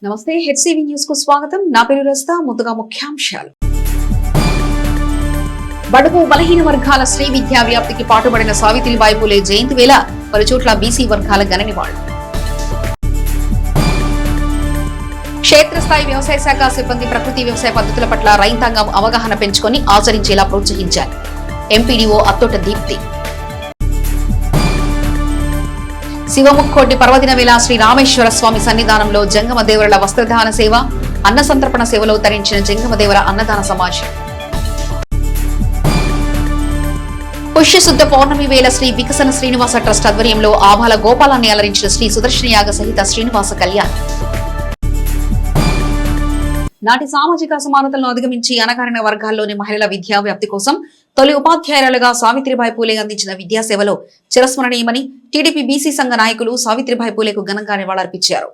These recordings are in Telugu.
నమస్తే, హెచ్సివి న్యూస్ కు స్వాగతం. నా పేరు రస్తా. ముందుగా ముఖ్యాంశాలు. బడుగు బలహీన వర్గాల శ్రీ విద్యా వ్యాప్తికి పాటుపడిన సావిత్రిబాయి పూలే జయంతి వేళ పలుచోట్ల బీసీ వర్గాల ఘన నివాళులు. క్షేత్రస్థాయి వ్యవసాయ శాఖ సిబ్బంది ప్రకృతి వ్యవసాయ పద్ధతుల పట్ల రైతాంగం అవగాహన పెంచుకొని ఆచరించేలా ప్రోత్సహించారు. ఎంపీడీఓ అత్తోట దీప్తి. శివముక్కోటి పర్వదిన వేళ శ్రీ రామేశ్వర స్వామి సన్నిధానంలో జంగమదేవరుల వస్త్రదాన సేవ, అన్న సంతర్పణ సేవలో తరించిన జంగమదేవర అన్నదాన సమాజం. పుష్యశుద్ధ పౌర్ణమి వేళ శ్రీ వికసన శ్రీనివాస ట్రస్ట్ ఆధ్వర్యంలో ఆభాల గోపాలాన్ని అలరించిన శ్రీ సుదర్శన యాగ సహిత శ్రీనివాస కళ్యాణ్. నాటి సామాజిక అసమానతలను అధిగమించి అణగారిన వర్గాల్లోని మహిళల విద్యా వ్యాప్తి కోసం తొలి ఉపాధ్యాయులుగా సావిత్రిబాయి పూలే అందించిన విద్యాసేవలో చిరస్మరణీయమని టీడీపీ బీసీ సంఘ నాయకులు సావిత్రిబాయి పూలేకు ఘనంగా నివాళులర్పించారు.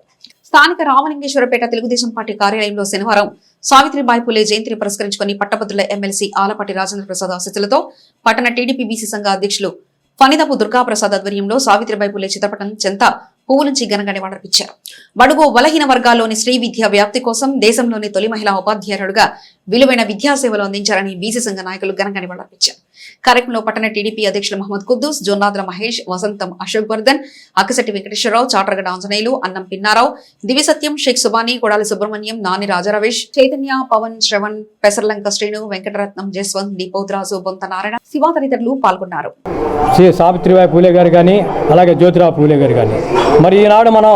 స్థానిక రామలింగేశ్వరపేట తెలుగుదేశం పార్టీ కార్యాలయంలో శనివారం సావిత్రిబాయి పూలే జయంతిని పురస్కరించుకుని పట్టభద్రుల ఎమ్మెల్సీ ఆలపాటి రాజేంద్ర ప్రసాద్ ఆశీస్సులతో పట్టణ టీడీపీ బీసీ సంఘ అధ్యక్షులు ఫణిదపు దుర్గాప్రసాద్ ఆధ్వర్యంలో సావిత్రిబాయి పూలే చిత్రపటం చెంత పువ్వు నుంచి ఘనంగా నివాళులర్పించారు. బడుగు బలహీన వర్గాల్లోని శ్రీ విద్యా వ్యాప్తి కోసం దేశంలోని తొలి మహిళా ఉపాధ్యాయులుగా విలువైన విద్యాసేవలు అందించారని బీసీ సంఘ నాయకులు ఘనంగా నివాళులర్పించారు. కార్యక్రమంలో పట్టణ టీడీపీ అధ్యక్షులు మహమ్మద్ కుద్దూస్, జొన్నాద్ర మహేష్, వసంతం అశోక్ వర్ధన్, అక్కశెట్టి వెంకటేశ్వరరావు, చాటరగడ ఆంజనేయులు, అన్నం పిన్నారావు, దివిసత్యం, షేక్ సుబాని, కొడాలి సుబ్రహ్మణ్యం, నాని రాజారవేష్, చైతన్య, పవన్, శ్రవణ్, పెసర్లంక శ్రీను, వెంకటరత్నం, జస్వంత్, దీపోద్రాజు, బొంత నారాయణ, శివ తదితరులు పాల్గొన్నారు. శ్రీ సావిత్రిబాయి పూలే గారు కానీ అలాగే జ్యోతిరావు పూలే గారు కానీ మరి ఈనాడు మనం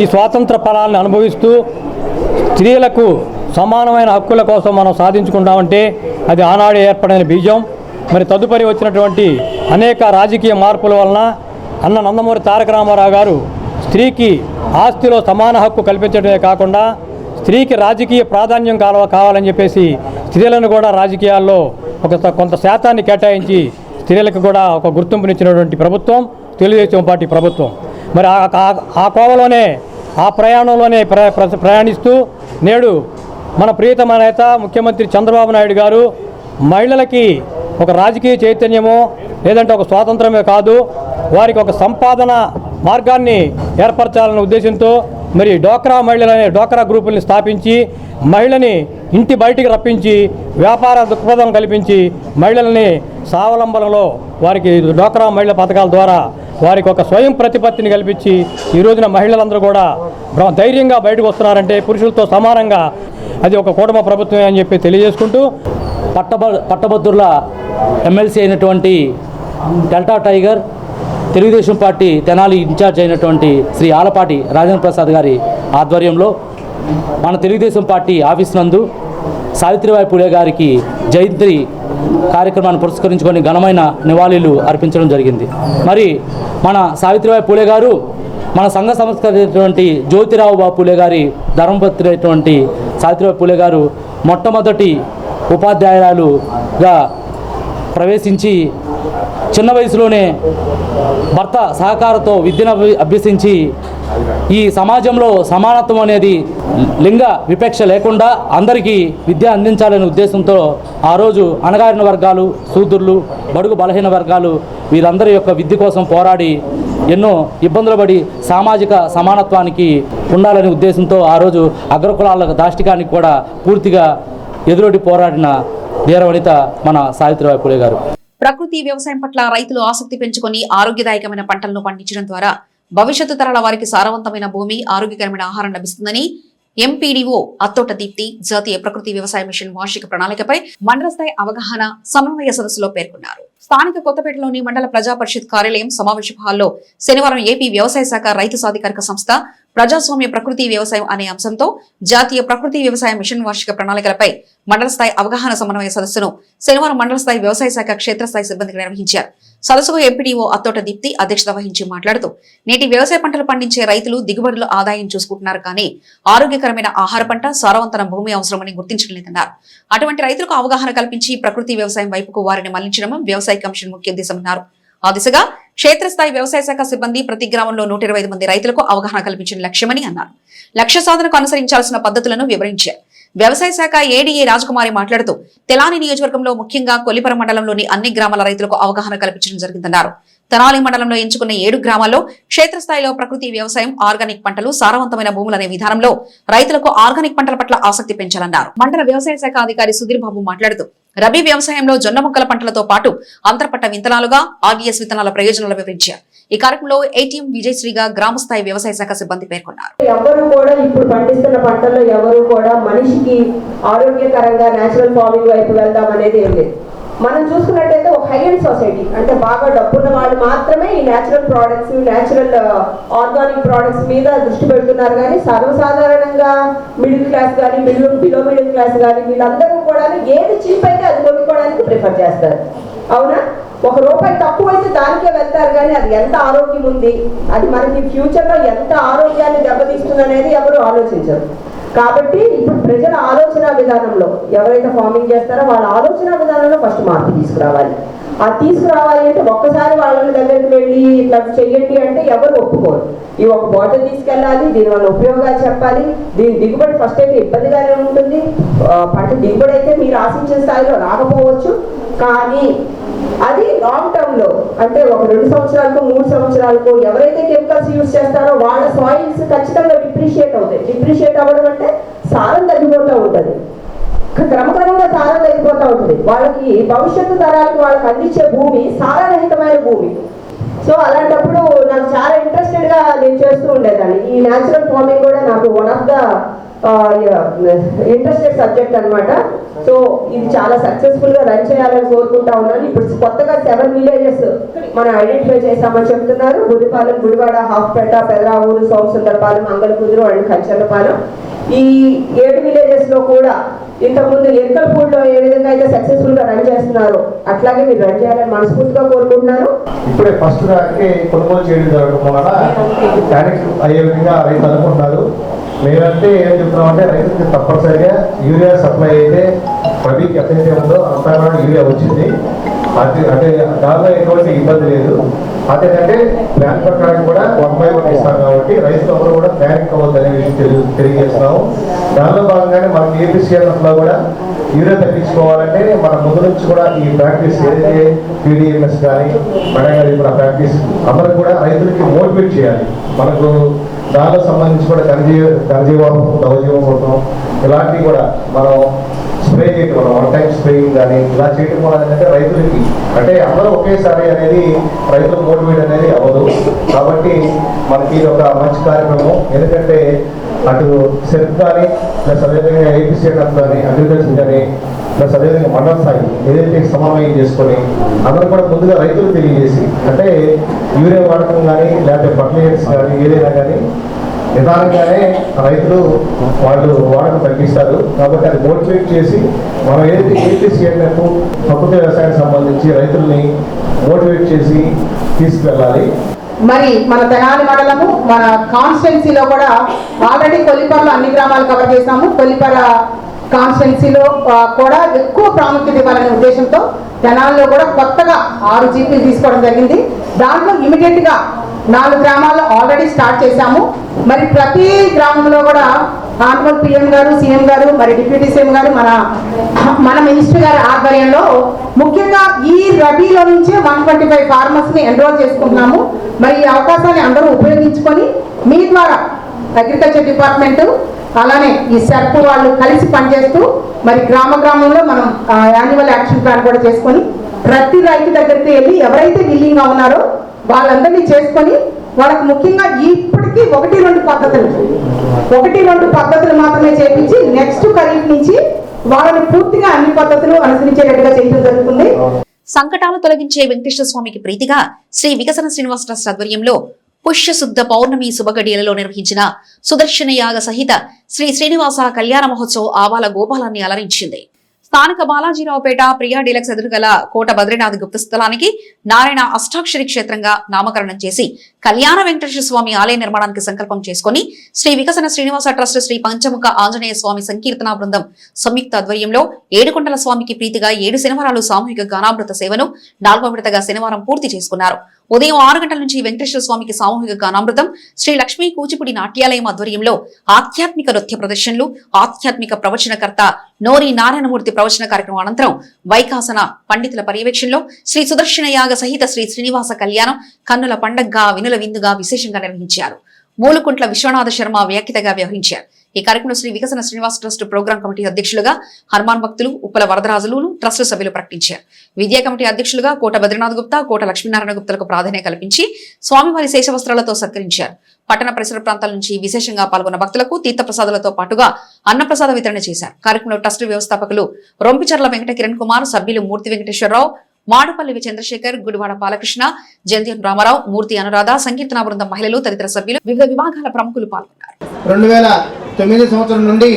ఈ స్వాతంత్ర ఫలాలను అనుభవిస్తూ స్త్రీలకు సమానమైన హక్కుల కోసం మనం సాధించుకుంటామంటే అది ఆనాడు ఏర్పడిన బీజం. మరి తదుపరి వచ్చినటువంటి అనేక రాజకీయ మార్పుల వలన అన్న నందమూరి తారక రామారావు గారు స్త్రీకి ఆస్తిలో సమాన హక్కు కల్పించడమే కాకుండా స్త్రీకి రాజకీయ ప్రాధాన్యం కావాలని చెప్పేసి స్త్రీలను కూడా రాజకీయాల్లో కొంత శాతాన్ని కేటాయించి స్త్రీలకు కూడా ఒక గుర్తింపునిచ్చినటువంటి ప్రభుత్వం తెలుగుదేశం పార్టీ ప్రభుత్వం. మరి ఆ కోవలోనే ఆ ప్రయాణంలోనే ప్రయాణిస్తూ నేడు మన ప్రియతమ నేత ముఖ్యమంత్రి చంద్రబాబు నాయుడు గారు మహిళలకి ఒక రాజకీయ చైతన్యమో లేదంటే ఒక స్వాతంత్రమే కాదు, వారికి ఒక సంపాదన మార్గాన్ని ఏర్పరచాలనే ఉద్దేశంతో మరి డోక్రా గ్రూపుల్ని స్థాపించి మహిళని ఇంటి బయటికి రప్పించి వ్యాపార దృక్పథం కల్పించి మహిళల్ని స్వావలంబనలో వారికి డోక్రా మహిళా పథకాల ద్వారా వారికి ఒక స్వయం ప్రతిపత్తిని కల్పించి ఈ రోజున మహిళలందరూ కూడా ధైర్యంగా బయటకు వస్తున్నారంటే పురుషులతో సమానంగా అది ఒక కూటమి ప్రభుత్వమే అని చెప్పి తెలియజేసుకుంటూ పట్టభద్రుల ఎమ్మెల్సీ అయినటువంటి Delta Tiger Telugu Desam party Tenali incharge అయినటువంటి శ్రీ ఆలపాటి రాజేంద్ర ప్రసాద్ గారి ఆధ్వర్యంలో మన తెలుగుదేశం పార్టీ ఆఫీస్ నందు సావిత్రిబాయి పూలే గారికి జయంతి కార్యక్రమాన్ని పురస్కరించుకొని ఘనమైన నివాళులు అర్పించడం జరిగింది. మరి మన సావిత్రిబాయి పూలే గారు మన సంఘ సంస్కృతి జ్యోతిరావు పూలే గారి ధర్మపత్రి అయినటువంటి సావిత్రిబాయి పూలే గారు మొట్టమొదటి ఉపాధ్యాయురాలుగా ప్రవేశించి చిన్న వయసులోనే భర్త సహకారంతో విద్యను అభ్యసించి ఈ సమాజంలో సమానత్వం అనేది లింగ వివక్ష లేకుండా అందరికీ విద్య అందించాలనే ఉద్దేశంతో ఆ రోజు అణగారిన వర్గాలు, శూద్రులు, బడుగు బలహీన వర్గాలు వీరందరి యొక్క విద్య కోసం పోరాడి ఎన్నో ఇబ్బందులు పడి సామాజిక సమానత్వానికి ఉండాలనే ఉద్దేశంతో ఆ రోజు అగ్రకులాల దాష్టికానికి కూడా పూర్తిగా ఎదురొడ్డి పోరాడిన ధీరవనిత మన సావిత్రిబాయి పూలే గారు. ప్రకృతి వ్యవసాయం పట్ల రైతులు ఆసక్తి పెంచుకొని ఆరోగ్యదాయకమైన పంటలను పండించడం ద్వారా భవిష్యత్తు తరాల వారికి సారవంతమైన భూమి, ఆరోగ్యకరమైన ఆహారం లభిస్తుందని ఎంపీడీఓ అత్తోట దీప్తి జాతీయ ప్రకృతి వ్యవసాయ మిషన్ వార్షిక ప్రణాళికపై మండల స్థాయి అవగాహన సమన్వయ సదస్సులో పేర్కొన్నారు. స్థానిక కొత్తపేటలోని మండల ప్రజా పరిషత్ కార్యాలయం సమావేశ హాల్లో శనివారం ఏపీ వ్యవసాయ శాఖ రైతు సాధికారిక సంస్థ ప్రజాస్వామ్య ప్రకృతి వ్యవసాయం అనే అంశంతో జాతీయ ప్రకృతి వ్యవసాయ మిషన్ వార్షిక ప్రణాళికలపై మండల స్థాయి అవగాహన సమన్వయ సదస్సును శనివారం మండల స్థాయి వ్యవసాయ శాఖ క్షేత్రస్థాయి సిబ్బందికి నిర్వహించారు. సదస్సుకు ఎంపీడీఓ అత్తోట దీప్తి అధ్యక్షత వహించి మాట్లాడుతూ నేటి వ్యవసాయ పంటలు పండించే రైతులు దిగుబడుల ఆదాయం చూసుకుంటున్నారు, కానీ ఆరోగ్యకరమైన ఆహార పంట, సారవంతమైన భూమి అవసరమని గుర్తించడం లేదన్నారు. అటువంటి రైతులకు అవగాహన కల్పించి ప్రకృతి వ్యవసాయం వైపుకు వారిని మళ్లించడం వ్యవసాయ కమిషన్ ముఖ్య ఉద్దేశమన్నారు. ఆ దిశగా క్షేత్రస్థాయి వ్యవసాయ శాఖ సిబ్బంది ప్రతి గ్రామంలో 125 మంది రైతులకు అవగాహన కల్పించిన లక్ష్యమని అన్నారు. లక్ష్య సాధనకు అనుసరించాల్సిన పద్ధతులను వివరించారు. వ్యవసాయ శాఖ ఏడీఏ రాజకుమారి మాట్లాడుతూ తెలాని నియోజకవర్గంలో ముఖ్యంగా కొల్లిపర మండలంలోని అన్ని గ్రామాల రైతులకు అవగాహన కల్పించడం జరిగిందన్నారు. తెనాలి మండలంలో ఎంచుకున్న 7 గ్రామాల్లో క్షేత్రస్థాయిలో ప్రకృతి వ్యవసాయం, ఆర్గానిక్ పంటలు, సారవంతమైన భూములనే విధానంలో రైతులకు ఆర్గానిక్ పంటల పట్ల ఆసక్తి పెంచాలన్నారు. మండల వ్యవసాయ శాఖ అధికారి సుధీర్ బాబు మాట్లాడుతూ రబీ వ్యవసాయంలో జొన్న మొక్కల పంటలతో పాటు అంతర్పట్ట విత్తనాలుగా ఆర్డీఎస్ విత్తనాల ప్రయోజనాలు వివరించారు. ఈ కార్యక్రమంలో ఏటీఎం విజయశ్రీగా గ్రామస్థాయి వ్యవసాయ శాఖ సిబ్బంది పేర్కొన్నారు. ఎవరు కూడా ఇప్పుడు పండిస్తున్న పంటల్లో ఎవరు కూడా మనిషికి ఆరోగ్యకరంగా నేచురల్ ఫార్మింగ్ వైపు వెళ్దాం అనేది ఏం లేదు. మనం చూసుకున్నట్టయితే ఒక హై అండ్ సొసైటీ అంటే బాగా డబ్బున్న వాళ్ళు మాత్రమే ఈ natural products, natural organic products మీద దృష్టి పెడుతున్నారు. కానీ సర్వసాధారణంగా మిడిల్ క్లాస్ కానీ బిలో మిడిల్ క్లాస్ కానీ వీళ్ళందరూ కూడా ఏది చీప్ అయితే అది కొనుక్కోవడానికి ప్రిఫర్ చేస్తారు. అవునా? ₹1 తక్కువ అయితే దానికే వెళ్తారు. కానీ అది ఎంత ఆరోగ్యం ఉంది, అది మనకి ఫ్యూచర్లో ఎంత ఆరోగ్యాన్ని దెబ్బతీస్తుంది అనేది ఎవరు ఆలోచించరు. కాబట్టి ఇప్పుడు ప్రజల ఆలోచన విధానంలో ఎవరైతే ఫార్మింగ్ చేస్తారో వాళ్ళ ఆలోచన విధానంలో ఫస్ట్ మార్పు తీసుకురావాలి. అది తీసుకురావాలి అంటే ఒక్కసారి వాళ్ళని దగ్గరికి వెళ్ళి ఇట్లా చెయ్యండి అంటే ఎవరు ఒప్పుకోరు. ఈ ఒక బాటిల్ తీసుకెళ్ళాలి, దీనివల్ల ఉపయోగాలు చెప్పాలి. దీని దిగుబడి ఫస్ట్ అయితే ఇబ్బందిగానే ఉంటుంది. పంట దిగుబడి అయితే మీరు ఆశించిన స్థాయిలో రాకపోవచ్చు. కానీ అది లాంగ్ టర్మ్ లో అంటే ఒక 2 సంవత్సరాలకు 3 సంవత్సరాలకు ఎవరైతే కెమికల్స్ యూజ్ చేస్తారో వాళ్ళ సాయిల్స్ ఖచ్చితంగా డిప్రిషియేట్ అవుతాయి. డిప్రిషియేట్ అవ్వడం అంటే సారం తగ్గిపోతూ ఉంటుంది. క్రమక్రమంగా సారం తగ్గిపోతూ ఉంటుంది. వాళ్ళకి భవిష్యత్తు తరాలకు వాళ్ళకి అందించే భూమి సారరహితమైన భూమి. సో అలాంటప్పుడు నాకు చాలా ఇంట్రెస్టెడ్ గా నేను చేస్తూ ఉండేదాన్ని. ఈ న్యాచురల్ ఫార్మింగ్ కూడా నాకు one of the interested subject అన్నమాట. సో ఇది చాలా సక్సెస్ఫుల్ గా రన్ చేయాలని కోరుకుంటా ఉన్నాను. ఇప్పుడు కొత్తగా 7 విలేజెస్ మనం ఐడెంటిఫై చేశామని చెప్తున్నారు. గుడిపాలెం, గుడివాడ, హాఫ్పేట, పెదరావూరు, సోమసుందరపాలెం, అంగళకుదురు అండ్ కంచర్లపాలెం. ఈ 7 విలేజెస్ లో కూడా ఇంతకుముందు ఎరుకలపూడిలో ఏ విధంగా అయితే సక్సెస్ఫుల్ గా రన్ చేస్తున్నారో అట్లాగే మీరు రన్ చేయాలని మనస్ఫూర్తిగా కోరుకుంటున్నాను. ఇప్పుడే ఫస్ట్ కొనుగోలు చేయడం జరగడం వల్ల ప్యానిక్ అయ్యే విధంగా రైతు అనుకుంటున్నారు. మేమైతే ఏం చెప్తున్నామంటే రైతుకి తప్పనిసరిగా యూరియా సప్లై అయితే రబీకి ఎంతైతే ఉందో అంతా కూడా యూరియా వచ్చింది. అది అంటే దానిలో ఎటువంటి ఇబ్బంది లేదు. అదేంటంటే ప్లాన్ ప్రకారం కూడా 1/1 ఇస్తాం కాబట్టి రైతులు ఎవరు కూడా ప్యానిక్ అవ్వద్దనే విషయం తెలియజేస్తున్నాము. దానిలో భాగంగానే మనకి ఏపీసీఎల్ఎఫ్లో కూడా యూరియా తగ్గించుకోవాలంటే మన ముందు నుంచి కూడా ఈ ప్రాక్టీస్ ఏదైతే పీడిఎంఎస్ కానీ మేడం గారి కూడా ప్రాక్టీస్ అందరూ కూడా రైతులకి మోటివేట్ చేయాలి. మనకు దానిలో సంబంధించి కూడా ఘనజీవామృతం, ద్రవజీవామృతం ఇలాంటివి కూడా మనం స్ప్రే చేయడం వల్ల 1 టైం స్ప్రేయింగ్ కానీ ఇలా చేయడం వల్ల ఏంటంటే రైతులకి అంటే అందరూ ఒకేసారి అనేది రైతులకు మోటివేట్ అనేది అవ్వదు. కాబట్టి మనకి ఇది ఒక మంచి కార్యక్రమం. ఎందుకంటే అటు సెర్ఫ్ కానీ ప్లస్ అదేవిధంగా ఏపీసీఎఫ్ కానీ అగ్రికల్చర్ కానీ ప్లస్ అదేవిధంగా మండల స్థాయి ఏదైతే సమన్వయం చేసుకొని అందరూ కూడా ముందుగా రైతులు తెలియజేసి అంటే యూరియా వాడకం కానీ లేకపోతే ఫర్టిలైజర్స్ కానీ ఏదైనా కానీ నిదానంగానే రైతులు వాళ్ళు వాడకం తగ్గిస్తారు. కాబట్టి అది మోటివేట్ చేసి మనం ఏదైతే ఏపీసీఎఫ్ ప్రకృతి వ్యవసాయానికి సంబంధించి రైతుల్ని మోటివేట్ చేసి తీసుకువెళ్ళాలి. మరి మన తెనాలి మండలము మన కాన్స్టిట్యున్సీలో కూడా ఆల్రెడీ కొల్లిపరలో అన్ని గ్రామాలు కవర్ చేసాము. కొల్లిపర కాన్స్టిట్యున్సీలో కూడా ఎక్కువ ప్రాముఖ్యత ఇవ్వాలనే ఉద్దేశంతో తెనాలిలో కూడా కొత్తగా 6 జీపీలు తీసుకోవడం జరిగింది. దాంట్లో ఇమీడియట్ గా 4 గ్రామాల్లో ఆల్రెడీ స్టార్ట్ చేశాము. మరి ప్రతి గ్రామంలో కూడా ఆనరబుల్ పిఎం గారు, సీఎం గారు, మరి డిప్యూటీ సీఎం గారు, మన మినిస్టర్ గారి ఆధ్వర్యంలో ముఖ్యంగా ఈ రబీలో నుంచే 125 ఫార్మర్స్ ని ఎన్రోల్ చేసుకుంటున్నాము. మరి ఈ అవకాశాన్ని అందరూ ఉపయోగించుకొని మీ ద్వారా అగ్రికల్చర్ డిపార్ట్మెంట్ అలానే ఈ సెర్ప్ వాళ్ళు కలిసి పనిచేస్తూ మరి గ్రామంలో మనం యాన్యువల్ యాక్షన్ ప్లాన్ కూడా చేసుకొని ప్రతి రైతు దగ్గరికి వెళ్ళి ఎవరైతే విల్లింగ్ గా ఉన్నారో వాళ్ళందరినీ చేసుకొని వాళ్ళకి ముఖ్యంగా ఇప్పటికీ 1-2 పద్ధతులు మాత్రమే చేపించి నెక్స్ట్ ఖరీఫ్ నుంచి వాళ్ళని పూర్తిగా అన్ని పద్ధతులు అనుసరించేటట్టుగా చేయడం జరుగుతుంది. సంకటాలు తొలగించే వెంకటేశ్వర స్వామికి ప్రీతిగా శ్రీ వికసన శ్రీనివాస ట్రస్ట్ ఆధ్వర్యంలో పుష్యశుద్ధ పౌర్ణమి శుభగడియలలో నిర్వహించిన సుదర్శన యాగ సహిత శ్రీ శ్రీనివాస కళ్యాణ మహోత్సవ్ ఆవాల గోపాలాన్ని అలరించింది. స్థానిక బాలాజీరావుపేట ప్రియా డీలక్స్ ఎదురుగల కోట బద్రీనాథ్ గుప్త స్థలానికి నారాయణ అష్టాక్షరి క్షేత్రంగా నామకరణం చేసి కళ్యాణ వెంకటేశ్వర స్వామి ఆలయ నిర్మాణానికి సంకల్పం చేసుకుని శ్రీ వికసన శ్రీనివాస ట్రస్ట్ శ్రీ పంచముఖ ఆంజనేయ స్వామి సంకీర్తన బృందం సంయుక్త ఆధ్వర్యంలో 7 కొండల స్వామికి ప్రీతిగా 7 శనివారాలు సామూహిక గానామృత సేవను 4వ విడతగా శనివారం పూర్తి చేసుకున్నారు. ఉదయం 6 గంటల నుంచి వెంకటేశ్వర స్వామికి సామూహిక గానామృతం, శ్రీ లక్ష్మీ కూచిపూడి నాట్యాలయం ఆధ్వర్యంలో ఆధ్యాత్మిక నృత్య ప్రదర్శనలు, ఆధ్యాత్మిక ప్రవచనకర్త నోరి నారాయణమూర్తి ప్రవచన కార్యక్రమం అనంతరం వైకాసన పండితుల పర్యవేక్షణలో శ్రీ సుదర్శన యాగ సహిత శ్రీ శ్రీనివాస కళ్యాణం కన్నుల పండగగా వినుల విందుగా విశేషంగా నిర్వహించారు. మూలుకుంట్ల విశ్వనాథ శర్మ వ్యాఖ్యతగా వ్యవహరించారు. ఈ కార్యక్రమంలో Shri Vikasana Srinivasa trust programme committee అధ్యక్షులుగా హనుమాన్ భక్తులు, ఉప్పల వరదరాజులు ట్రస్ట్ సభ్యులు ప్రకటించారు. విద్యా కమిటీ అధ్యక్షులుగా కోట బద్రీనాథ్ గుప్తా, కోట లక్ష్మీనారాయణ గుప్తలకు ప్రాధాన్యత కల్పించి స్వామివారి శేషవస్త్రాలతో సత్కరించారు. పట్టణ పరిసర ప్రాంతాల నుంచి విశేషంగా పాల్గొన్న భక్తులకు తీర్థప్రసాదాలతో పాటుగా అన్నప్రసాద వితరణ చేశారు. కార్యక్రమంలో ట్రస్ట్ వ్యవస్థాపకులు రొంపిచర్ల వెంకట కిరణ్ కుమార్, సభ్యులు మూర్తి వెంకటేశ్వరరావు, మాడుపల్లి చంద్రశేఖర్, గుడివాడ బాలకృష్ణ, జంధ్యం రామారావు, మూర్తి అనురాధ, సంకీర్తన బృందం మహిళలు తదితర సభ్యులు, వివిధ విభాగాల ప్రముఖులు పాల్గొన్నారు. 2009 సంవత్సరం నుండి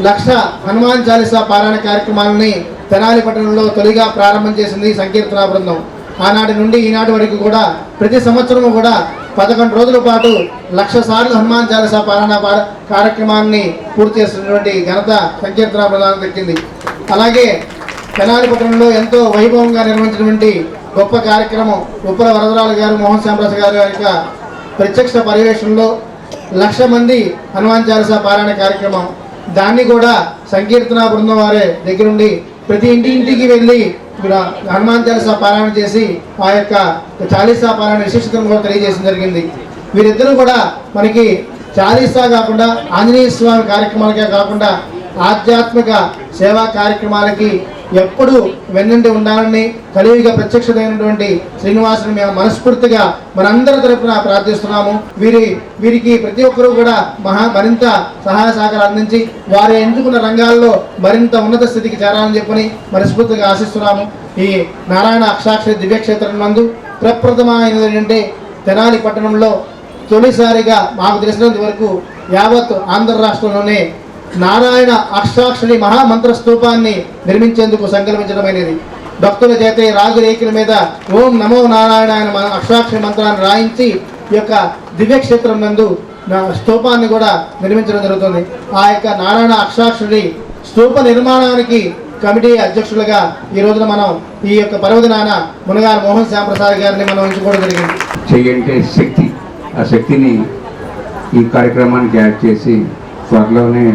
లక్ష హనుమాన్ చాలీసా పారాయణ కార్యక్రమాలని తెనాలి పట్టణంలో తొలిగా ప్రారంభం చేసింది సంకీర్తన బృందం. ఆనాటి నుండి ఈనాటి వరకు కూడా ప్రతి సంవత్సరము కూడా 11 రోజుల పాటు 1,00,000 సార్లు హనుమాన్ చాలీసా పారాయణ కార్యక్రమాన్ని పూర్తి చేసినటువంటి ఘనత సంకీర్తన బృందానికి దక్కింది. అలాగే తెనాలి పట్టణంలో ఎంతో వైభవంగా నిర్వహించినటువంటి గొప్ప కార్యక్రమం ఉప్పల వరదరాజు గారు, మోహన్ శ్యాంప్రసాద్ గారి యొక్క ప్రత్యక్ష పర్యవేక్షణలో 1,00,000 మంది హనుమాన్ చాలీసా పారాయణ కార్యక్రమం. దాన్ని కూడా సంకీర్తన బృందం వారే దగ్గరుండి ప్రతి ఇంటికి వెళ్ళి హనుమాన్ చాలీసా పారాయణ చేసి ఆ యొక్క చాలీసా పారాయణ విశిష్టతను కూడా తెలియజేయడం జరిగింది. వీరిద్దరూ కూడా మనకి చాలీసా కాకుండా ఆంజనేయ స్వామి కార్యక్రమాలకే కాకుండా ఆధ్యాత్మిక సేవా కార్యక్రమాలకి ఎప్పుడు వెన్నంటి ఉండాలని కలియుగ ప్రత్యక్షమైనటువంటి శ్రీనివాసుని మేము మనస్ఫూర్తిగా మనందరి తరపున ప్రార్థిస్తున్నాము. వీరికి ప్రతి ఒక్కరూ కూడా మరింత సహాయ సహకారం అందించి వారు ఎంచుకున్న రంగాల్లో మరింత ఉన్నత స్థితికి చేరాలని చెప్పని మనస్ఫూర్తిగా ఆశిస్తున్నాము. ఈ నారాయణ అక్షాక్షరి దివ్యక్షేత్రం నందు ప్రప్రథమైనది ఏంటంటే తెనాలి పట్టణంలో తొలిసారిగా మాకు తెలిసినంత వరకు యావత్ ఆంధ్ర రాష్ట్రంలోనే నారాయణ అష్టాక్షరి మహామంత్ర స్తూపాన్ని నిర్మించేందుకు సంకల్పించడమైనది. భక్తుల చేత రాజురేకుల మీద ఓం నమో నారాయణ అనే అష్టాక్షరి మంత్రాన్ని రాయించి ఈ యొక్క దివ్యక్షేత్రం నందు స్తూపాన్ని కూడా నిర్మించడం జరుగుతుంది. ఆ యొక్క నారాయణ అష్టాక్షరి స్తూప నిర్మాణానికి కమిటీ అధ్యక్షులుగా ఈ రోజున మనం ఈ యొక్క పర్వదినాన మునగారు మోహన్ శ్యాంప్రసాద్ గారిని మనం ఎంచుకోవడం జరిగింది. చెయ్యంటే శక్తి, ఆ శక్తిని ఈ కార్యక్రమానికి యాడ్ చేసి త్వరలోనే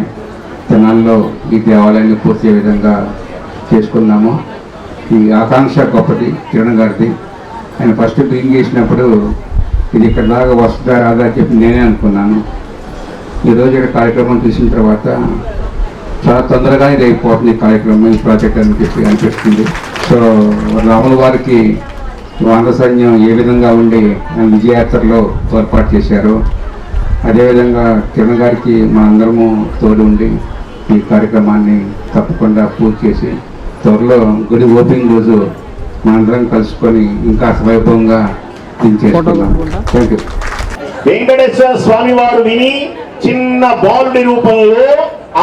తెనాల్లో ఈ దేవాలయాన్ని పూర్తి విధంగా చేసుకున్నాము. ఈ ఆకాంక్ష గొప్పది కిరణ్ గారిది. ఆయన ఫస్ట్ డ్రీమ్ చేసినప్పుడు ఇది ఇక్కడ దాకా వస్తుందా రాదా చెప్పి నేనే అనుకున్నాను. ఈరోజు ఇక్కడ కార్యక్రమం చూసిన తర్వాత చాలా తొందరగా ఇది అయిపోతుంది ఈ కార్యక్రమం, ఈ ప్రాజెక్ట్ అని చెప్పి అనిపిస్తుంది. సో రాముల వారికి వానర సైన్యం ఏ విధంగా ఉండి విజయయాత్రలో తోడ్పాటు చేశారో అదేవిధంగా కిరణ్ గారికి మా అందరము తోడు ఉండి ఈ కార్యక్రమాన్ని తప్పకుండా పూర్తి చేసి త్వరలో గుడి ఓపెనింగ్ రోజు మనందరం కలుసుకొని ఇంకా వైభవంగా చేసుకున్నాం. Thank you. వెంకటేశ్వర స్వామి వారు విని చిన్న బాలుడి రూపంలో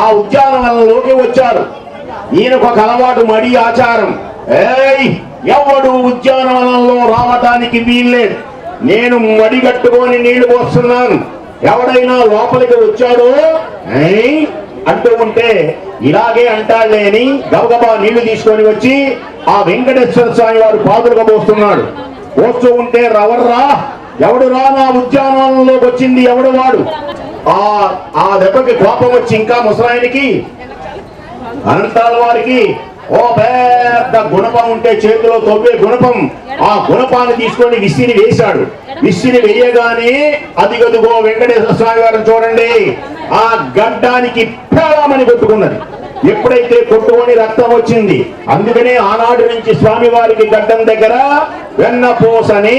ఆ ఉద్యానవనంలోకి వచ్చారు. ఈయనకు ఒక అలవాటు, మడి ఆచారం. ఎవడు ఉద్యానవనంలో రావటానికి వీల్లేదు, నేను మడి కట్టుకొని నీళ్లు పోస్తున్నాను, ఎవడైనా లోపలికి వచ్చాడో అంటూ ఉంటే ఇలాగే అంటాడులే అని గబగబా నీళ్లు తీసుకొని వచ్చి ఆ వెంకటేశ్వర స్వామి వారు పాదులుగా పోస్తున్నాడు. పోస్తూ ఉంటే రవర్రా, ఎవడు రా నా ఉద్యానవనంలోకి వచ్చింది, ఎవడు వాడు? ఆ దెబ్బకి కోపం వచ్చి ఇంకా ముసలాయనికి అనంతాల వారికి ఓ పెద్ద గుణపం ఉంటే చేతిలో తవ్వే గుణపం, ఆ గుణపాన్ని తీసుకొని విసిరి వేశాడు. విసిరి వేయగానే అదిగదుగో వెంకటేశ్వర స్వామి వారిని చూడండి, ఆ గడ్డానికి పేళమని కొట్టుకున్నది. ఎప్పుడైతే కొట్టుకొని రక్తం వచ్చింది, అందుకనే ఆనాటి నుంచి స్వామి వారికి గడ్డం దగ్గర వెన్నపూసని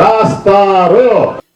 రాస్తారు.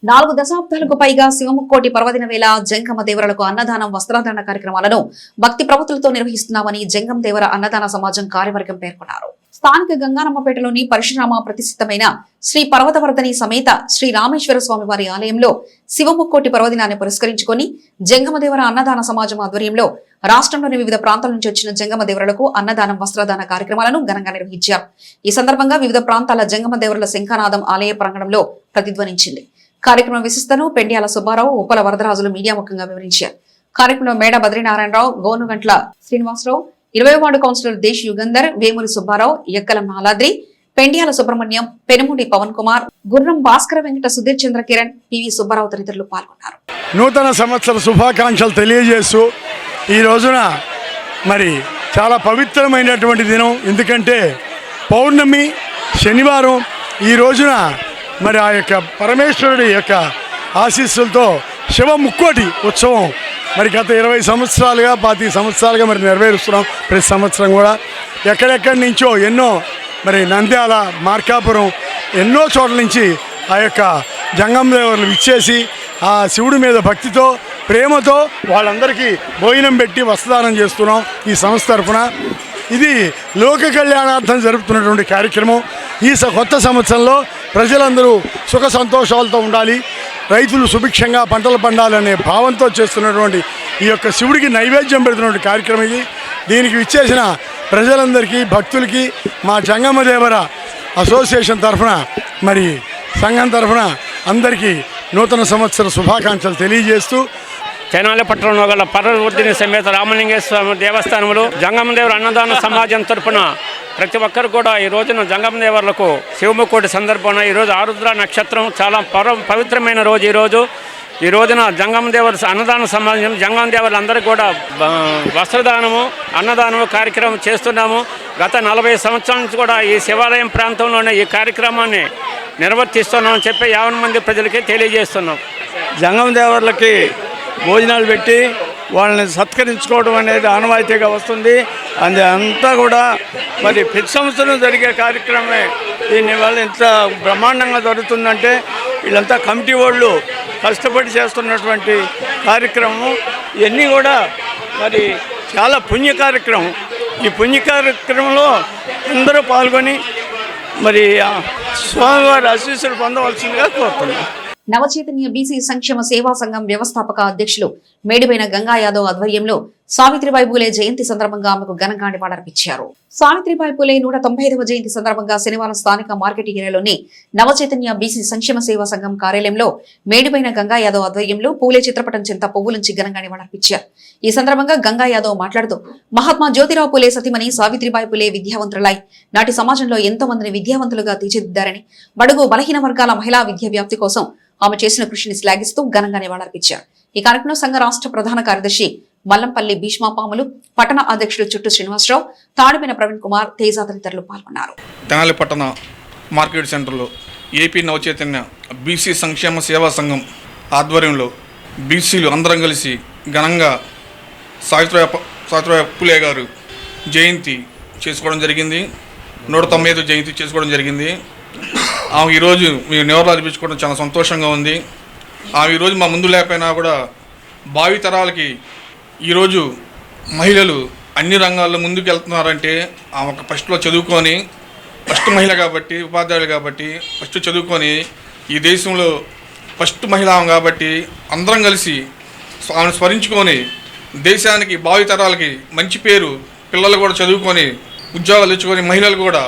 4 దశాబ్దాలకు పైగా శివముక్కోటి పర్వదిన వేళ జంగమ దేవరలకు అన్నదానం, వస్త్రాధారణ కార్యక్రమాలను భక్తి ప్రవృత్తులతో నిర్వహిస్తున్నామని జంగం దేవర అన్నదాన సమాజం కార్యవర్గం పేర్కొన్నారు. స్థానిక గంగానమ్మపేటలోని పరశురామ ప్రతిష్ఠితమైన శ్రీ పర్వతవర్ధని సమేత శ్రీ రామేశ్వర స్వామి వారి ఆలయంలో శివముక్కోటి పర్వదినాన్ని పురస్కరించుకొని జంగమదేవర అన్నదాన సమాజం ఆధ్వర్యంలో రాష్ట్రంలోని వివిధ ప్రాంతాల నుంచి వచ్చిన జంగమదేవరులకు అన్నదానం, వస్త్రదాన కార్యక్రమాలను ఘనంగా నిర్వహించారు. ఈ సందర్భంగా వివిధ ప్రాంతాల జంగమదేవరుల శంఖానాదం ఆలయ ప్రాంగణంలో ప్రతిధ్వనించింది. కార్యక్రమం విశిష్టను పెండ్యాల సుబ్బారావు, ఉప్పల వరదరాజులు మీడియా ముఖంగా వివరించారు. కార్యక్రమంలో మేడ బద్రీనారాయణరావు, గోనుగంట్ల శ్రీనివాసరావు, 20వ వార్డు కౌన్సిలర్ దేశ్ యుగంధర్, వేమూరి సుబ్బారావు, ఎక్కల మాలాద్రి, పెండియాల సుబ్రహ్మణ్యం, పెనుముడి పవన్ కుమార్, గుర్రం భాస్కర వెంకట, సుధీర్ చంద్ర కిరణ్, పివి సుబ్బారావు తదితరులు పాల్గొన్నారు. నూతన సంవత్సర శుభాకాంక్షలు తెలియజేస్తూ ఈ రోజున మరి చాలా పవిత్రమైనటువంటి దినం. ఎందుకంటే పౌర్ణమి శనివారం. ఈ రోజున మరి ఆ యొక్క పరమేశ్వరుడి యొక్క ఆశీస్సులతో శివ ముక్కోటి ఉత్సవం మరి గత 20 సంవత్సరాలుగా 25 సంవత్సరాలుగా మరి నెరవేరుస్తున్నాం. ప్రతి సంవత్సరం కూడా ఎక్కడెక్కడి నుంచో ఎన్నో మరి నంద్యాల, మార్కాపురం ఎన్నో చోట్ల నుంచి ఆ యొక్క జంగమదేవర్లు ఇచ్చేసి ఆ శివుడి మీద భక్తితో ప్రేమతో వాళ్ళందరికీ భోజనం పెట్టి వస్త్రదానం చేస్తున్నాం ఈ సంస్థ తరఫున. ఇది లోక కళ్యాణార్థం జరుపుతున్నటువంటి కార్యక్రమం. ఈ కొత్త సంవత్సరంలో ప్రజలందరూ సుఖ సంతోషాలతో ఉండాలి, రైతులు సుభిక్షంగా పంటలు పండాలనే భావంతో చేస్తున్నటువంటి ఈ యొక్క శివుడికి నైవేద్యం పెడుతున్నటువంటి కార్యక్రమం ఇది. దీనికి విచ్చేసిన ప్రజలందరికీ, భక్తులకి మా జంగమదేవర అసోసియేషన్ తరఫున మరి సంఘం తరఫున అందరికీ నూతన సంవత్సర శుభాకాంక్షలు తెలియజేస్తూ తెనాలి పట్టణంలో గల పర్వవర్ధిని సమేత రామలింగేశ్వర స్వామి దేవస్థానంలో జంగమదేవర అన్నదాన సమాజం తరఫున ప్రతి ఒక్కరు కూడా ఈ రోజున జంగమదేవర్లకు శివముకోటి సందర్భంగా ఈరోజు ఆరుద్ర నక్షత్రం చాలా పవిత్రమైన రోజు. ఈ రోజున జంగమదేవర అన్నదాన సమాజం జంగమదేవర్లు అందరికీ కూడా వస్త్రదానము, అన్నదానము కార్యక్రమం చేస్తున్నాము. గత 40 సంవత్సరాల నుంచి కూడా ఈ శివాలయం ప్రాంతంలోనే ఈ కార్యక్రమాన్ని నిర్వర్తిస్తున్నామని చెప్పి 50 మంది ప్రజలకి తెలియజేస్తున్నాం. జంగమదేవర్లకి భోజనాలు పెట్టి వాళ్ళని సత్కరించుకోవడం అనేది ఆనవాయితీగా వస్తుంది. అది అంతా కూడా మరి ప్రతి సంవత్సరం జరిగే కార్యక్రమమే. దీనివల్ల ఇంత బ్రహ్మాండంగా జరుగుతుందంటే వీళ్ళంతా కమిటీ వాళ్ళు కష్టపడి చేస్తున్నటువంటి కార్యక్రమం. ఇవన్నీ కూడా మరి చాలా పుణ్య కార్యక్రమం. ఈ పుణ్య కార్యక్రమంలో అందరూ పాల్గొని మరి స్వామివారి ఆశీస్సులు పొందవలసిందిగా కోరుతున్నాం. నవచైతన్య బీసీ సంక్షేమ సేవా సంఘం వ్యవస్థాపక అధ్యక్షులు మేడిపైన గంగా యాదవ్ ఆధ్వర్యంలో సావిత్రిబాయి పూలే జయంతి సందర్భంగా ఆమెకు ఘనంగా నివాళులర్పించారు. సావిత్రిబాయి పూలే 195వ జయంతి సందర్భంగా శనివారం స్థానిక మార్కెట్ ఏరియాలోని నవచైతన్య బీసీ సంక్షేమ సేవా సంఘం కార్యాలయంలో మేడిపైన గంగా యాదవ్ ఆధ్వర్యంలో పూలే చిత్రపటం చెంత పువ్వులుంచి ఘనంగా నివాళులర్పించారు. ఈ సందర్భంగా గంగా యాదవ్ మాట్లాడుతూ మహాత్మా జ్యోతిరావు పూలే సతీమణి సావిత్రిబాయి పూలే విద్యావంతులై నాటి సమాజంలో ఎంతో మందిని విద్యావంతులుగా తీర్చిదిద్దారని, బడుగు బలహీన వర్గాల మహిళా విద్యా వ్యాప్తి కోసం ఆమె చేసిన కృషిని శ్లాఘిస్తూ ఘనంగా నివాళులర్పించారు. ఈ కార్యక్రమంలో సంఘ రాష్ట్ర ప్రధాన కార్యదర్శి మల్లంపల్లి భీష్మాపాములు, పట్టణ అధ్యక్షుడు చుట్టు శ్రీనివాసరావు, తాడిపిన ప్రవీణ్ కుమార్, తేజ తదితరులు పాల్గొన్నారు. తెనాలి పట్టణ మార్కెట్ సెంటర్లో ఏపీ నవచైతన్య బీసీ సంక్షేమ సేవా సంఘం ఆధ్వర్యంలో బీసీలు అందరం కలిసి ఘనంగా సావిత్రిబాయి పూలే గారు జయంతి చేసుకోవడం జరిగింది. 195వ జయంతి చేసుకోవడం జరిగింది. ఆమె ఈరోజు మీరు నివాళులు అర్పించుకోవడం చాలా సంతోషంగా ఉంది. ఆమె ఈరోజు మా ముందు లేకపోయినా కూడా భావితరాలకి ఈరోజు మహిళలు అన్ని రంగాల్లో ముందుకు వెళ్తున్నారంటే ఆమె ఫస్ట్లో చదువుకొని, ఫస్ట్ మహిళ కాబట్టి, ఉపాధ్యాయులు కాబట్టి ఫస్ట్ చదువుకొని ఈ దేశంలో ఫస్ట్ మహిళ కాబట్టి అందరం కలిసి ఆమెను స్మరించుకొని దేశానికి భావితరాలకి మంచి పేరు, పిల్లలు కూడా చదువుకొని ఉద్యోగాలు తెచ్చుకొని మహిళలు కూడా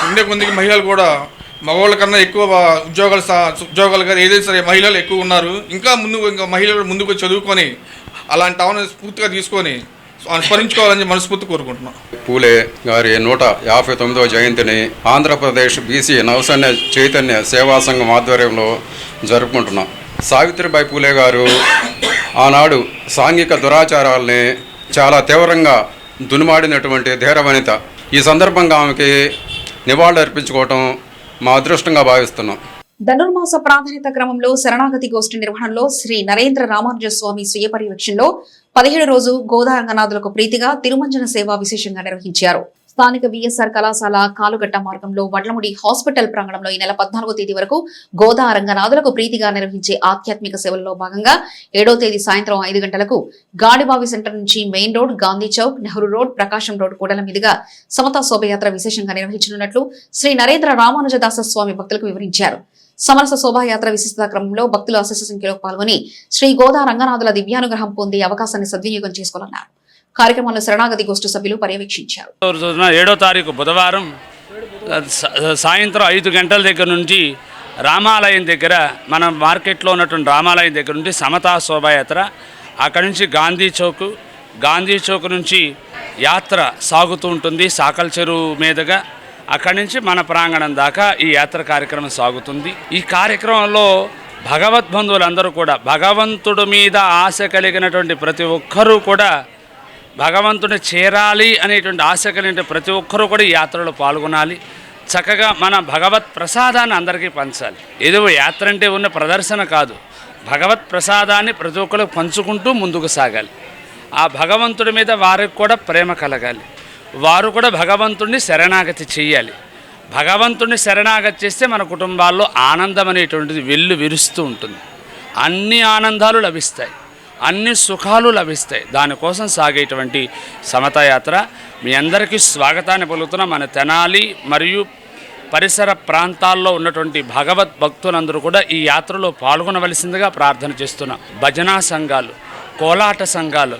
ఉండే కొందికి మహిళలు కూడా మగవాళ్ళ కన్నా ఎక్కువ ఉద్యోగాలు కానీ ఏదైనా సరే మహిళలు ఎక్కువ ఉన్నారు. ఇంకా మహిళలు ముందుకు చదువుకొని అలాంటి ఆమెను స్ఫూర్తిగా తీసుకొని స్మరించుకోవాలని మనస్ఫూర్తి కోరుకుంటున్నాం. పూలే గారి 159వ జయంతిని ఆంధ్రప్రదేశ్ బీసీ నవసైన్య చైతన్య సేవా సంఘం ఆధ్వర్యంలో జరుపుకుంటున్నాం. సావిత్రిబాయి పూలే గారు ఆనాడు సాంఘిక దురాచారాలని చాలా తీవ్రంగా దునుమాడినటువంటి ధీరవనిత. ఈ సందర్భంగా ఆమెకి నివాళులు అర్పించుకోవటం మా అదృష్టంగా భావిస్తున్నాం. ధనుర్మాస ప్రాధాన్యత క్రమంలో శరణాగతి గోష్ఠి నిర్వహణలో శ్రీ నరేంద్ర రామానుజ స్వామి స్వీయ పర్యవేక్షణలో 17 రోజు గోదా రంగనాథులకు ప్రీతిగా తిరుమంజన సేవ విశేషంగా నిర్వహించారు. స్థానిక విఎస్ఆర్ కళాశాల కాలుగట్ట మార్గంలో వడ్లముడి హాస్పిటల్ ప్రాంగణంలో ఈ నెల 14వ తేదీ వరకు గోదా రంగనాథులకు ప్రీతిగా నిర్వహించే ఆధ్యాత్మిక సేవల్లో భాగంగా 7వ తేదీ సాయంత్రం 5 గంటలకు గాడిబావి సెంటర్ నుంచి main road, Gandhi Chowk, Nehru road, Prakasam road కూడల మీదుగా సమతా శోభయాత్ర విశేషంగా నిర్వహించనున్నట్లు శ్రీ నరేంద్ర రామానుజదాస స్వామి భక్తులకు వివరించారు. సమరస శోభాయాత్ర విశిష్టత క్రమంలో భక్తులు అశేష సంఖ్యలో పాల్గొని శ్రీ గోదా రంగనాథుల దివ్యానుగ్రహం పొందే అవకాశాన్ని సద్వినియోగం చేసుకోవాలన్నారు. కార్యక్రమంలో శరణాగతి గోష్ఠి సభ్యులు పర్యవేక్షించారు. 7వ తారీఖు బుధవారం సాయంత్రం 5 గంటల దగ్గర నుంచి రామాలయం దగ్గర, మన మార్కెట్లో ఉన్నటువంటి రామాలయం దగ్గర నుండి సమతా శోభాయాత్ర, అక్కడి నుంచి గాంధీ చౌక్ నుంచి యాత్ర సాగుతూ ఉంటుంది. సాకల్ చెరువు మీదుగా అక్కడి నుంచి మన ప్రాంగణం దాకా ఈ యాత్ర కార్యక్రమం సాగుతుంది. ఈ కార్యక్రమంలో భగవద్బంధువులందరూ కూడా భగవంతుడి మీద ఆశ కలిగినటువంటి ప్రతి ఒక్కరూ కూడా భగవంతుని చేరాలి అనేటువంటి ఆశ కలిగిన ప్రతి ఒక్కరూ కూడా ఈ యాత్రలో పాల్గొనాలి. చక్కగా మన భగవత్ ప్రసాదాన్ని అందరికీ పంచాలి. ఏదో యాత్ర అంటే ఉన్న ప్రదర్శన కాదు, భగవత్ ప్రసాదాన్ని ప్రతి ఒక్కరు పంచుకుంటూ ముందుకు సాగాలి. ఆ భగవంతుడి మీద వారికి కూడా ప్రేమ కలగాలి, వారు కూడా భగవంతుడిని శరణాగతి చెయ్యాలి. భగవంతుడిని శరణాగతి చేస్తే మన కుటుంబాల్లో ఆనందం అనేటువంటిది వెల్లు విరుస్తూ ఉంటుంది. అన్ని ఆనందాలు లభిస్తాయి, అన్ని సుఖాలు లభిస్తాయి. దానికోసం సాగేటువంటి సమతాయాత్ర మీ అందరికీ స్వాగతాన్ని పలుకుతున్న మన తెనాలి మరియు పరిసర ప్రాంతాల్లో ఉన్నటువంటి భగవద్ భక్తులందరూ కూడా ఈ యాత్రలో పాల్గొనవలసిందిగా ప్రార్థన చేస్తున్నాం. భజనా సంఘాలు, కోలాట సంఘాలు,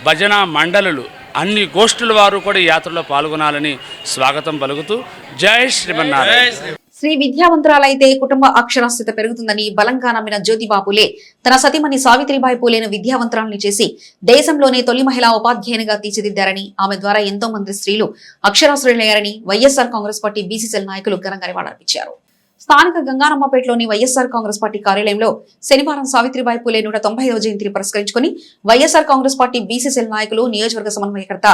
భజనా మండలులు, అన్ని గోష్ఠుల వారు కూడా ఈ యాత్రలో పాల్గొనాలని స్వాగతం పలుకుతూ జై శ్రీమన్నారాయణ. శ్రీ విద్యావంతురాలైతే కుటుంబ అక్షరాస్యత పెరుగుతుందని బలంగా నమ్మిన జ్యోతిబా పూలే తన సతీమణి సావిత్రిబాయి పూలేను విద్యావంతురాలని చేసి దేశంలోనే తొలి మహిళా ఉపాధ్యాయునిగా తీర్చిదిద్దారని, ఆమె ద్వారా ఎంతో మంది స్త్రీలు అక్షరాస్యులయ్యారని వైఎస్ఆర్ కాంగ్రెస్ పార్టీ బీసీసీఎల్ నాయకులు ఘనంగా నివాళులర్పించారు. స్థానిక గంగారమ్మపేటలోని వైఎస్ఆర్ కాంగ్రెస్ పార్టీ కార్యాలయంలో శనివారం సావిత్రిబాయి పూలే 190వ జయంతిని పురస్కరించుకుని వైఎస్ఆర్ కాంగ్రెస్ పార్టీ బీసీసీఎల్ నాయకులు నియోజకవర్గ సమన్వయకర్త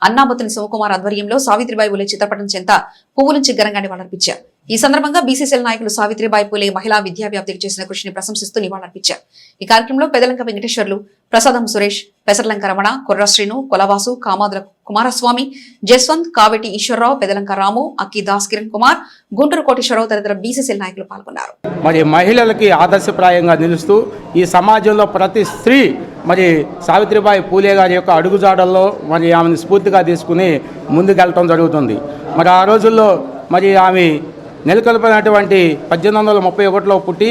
అన్నాబత్తుని శివకుమార్ ఆధ్వర్యంలో సావిత్రిబాయి పూలే చిత్రపటం చెంత పువ్వులుంచి ఘనంగా నివాళులర్పించారు. ఈ సందర్భంగా బీసీసీఎల్ నాయకులు సావిత్రిబాయి పూలే మహిళా విద్యా వ్యాప్తికి చేసిన కృషిని ప్రశంసిస్తూ నివాళులర్పించారు. ఈ కార్యక్రమంలో పెదలంక వెంకటేశ్వర్లు, ప్రసాదం సురేష్, పెసర్లంక రమణ, కొర్రశ్రీను, కొలవాసు, కామాద్ర కుమారస్వామి, జస్వంత్, కావెటి ఈశ్వరరావు, పెదలంక రాము, అక్కి దాస్, కిరణ్ కుమార్, గుంటూరు కోటేశ్వరరావు తదితర బీసీసీఎల్ నాయకులు పాల్గొన్నారు. మరి మహిళలకి ఆదర్శప్రాయంగా నిలుస్తూ ఈ సమాజంలో ప్రతి స్త్రీ మరి సావిత్రిబాయి పూలే గారి యొక్క అడుగుజాడల్లో మరి ఆమెను స్ఫూర్తిగా తీసుకుని ముందుకెళ్ళటం జరుగుతుంది. మరి ఆ రోజుల్లో మరి ఆమె నెలకొల్పినటువంటి 1831లో పుట్టి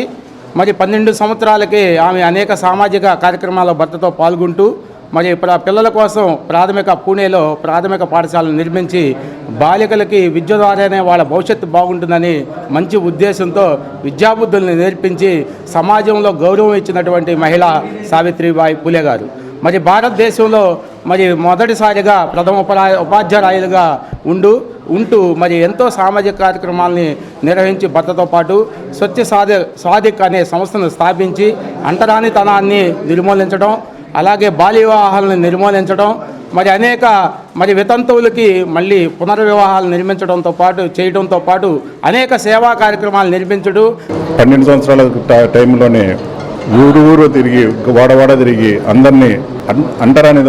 మరి 12 సంవత్సరాలకే ఆమె అనేక సామాజిక కార్యక్రమాల భర్తతో పాల్గొంటూ మరి పిల్లల కోసం పూణేలో ప్రాథమిక పాఠశాలను నిర్మించి బాలికలకి విద్య ద్వారానే వాళ్ళ భవిష్యత్తు బాగుంటుందని మంచి ఉద్దేశంతో విద్యాబుద్ధుల్ని నేర్పించి సమాజంలో గౌరవం ఇచ్చినటువంటి మహిళ సావిత్రిబాయి పూలే గారు. మరి భారతదేశంలో మరి మొదటిసారిగా ప్రథమ ఉపాధ్యాయులుగా ఉంటూ మరి ఎంతో సామాజిక కార్యక్రమాలని నిర్వహించి భర్తతో పాటు స్వచ్ఛ సాధిక్ అనే సంస్థను స్థాపించి అంటరానితనాన్ని నిర్మూలించడం, అలాగే బాల్య వివాహాలను నిర్మూలించడం, మరి అనేక వితంతువులకి మళ్ళీ పునర్వివాహాలు చేయడంతో పాటు అనేక సేవా కార్యక్రమాలు నిర్మించడం. 12 సంవత్సరాల టైంలోనే ఊరు తిరిగి వాడవాడ తిరిగి అందరినీ అంటరాని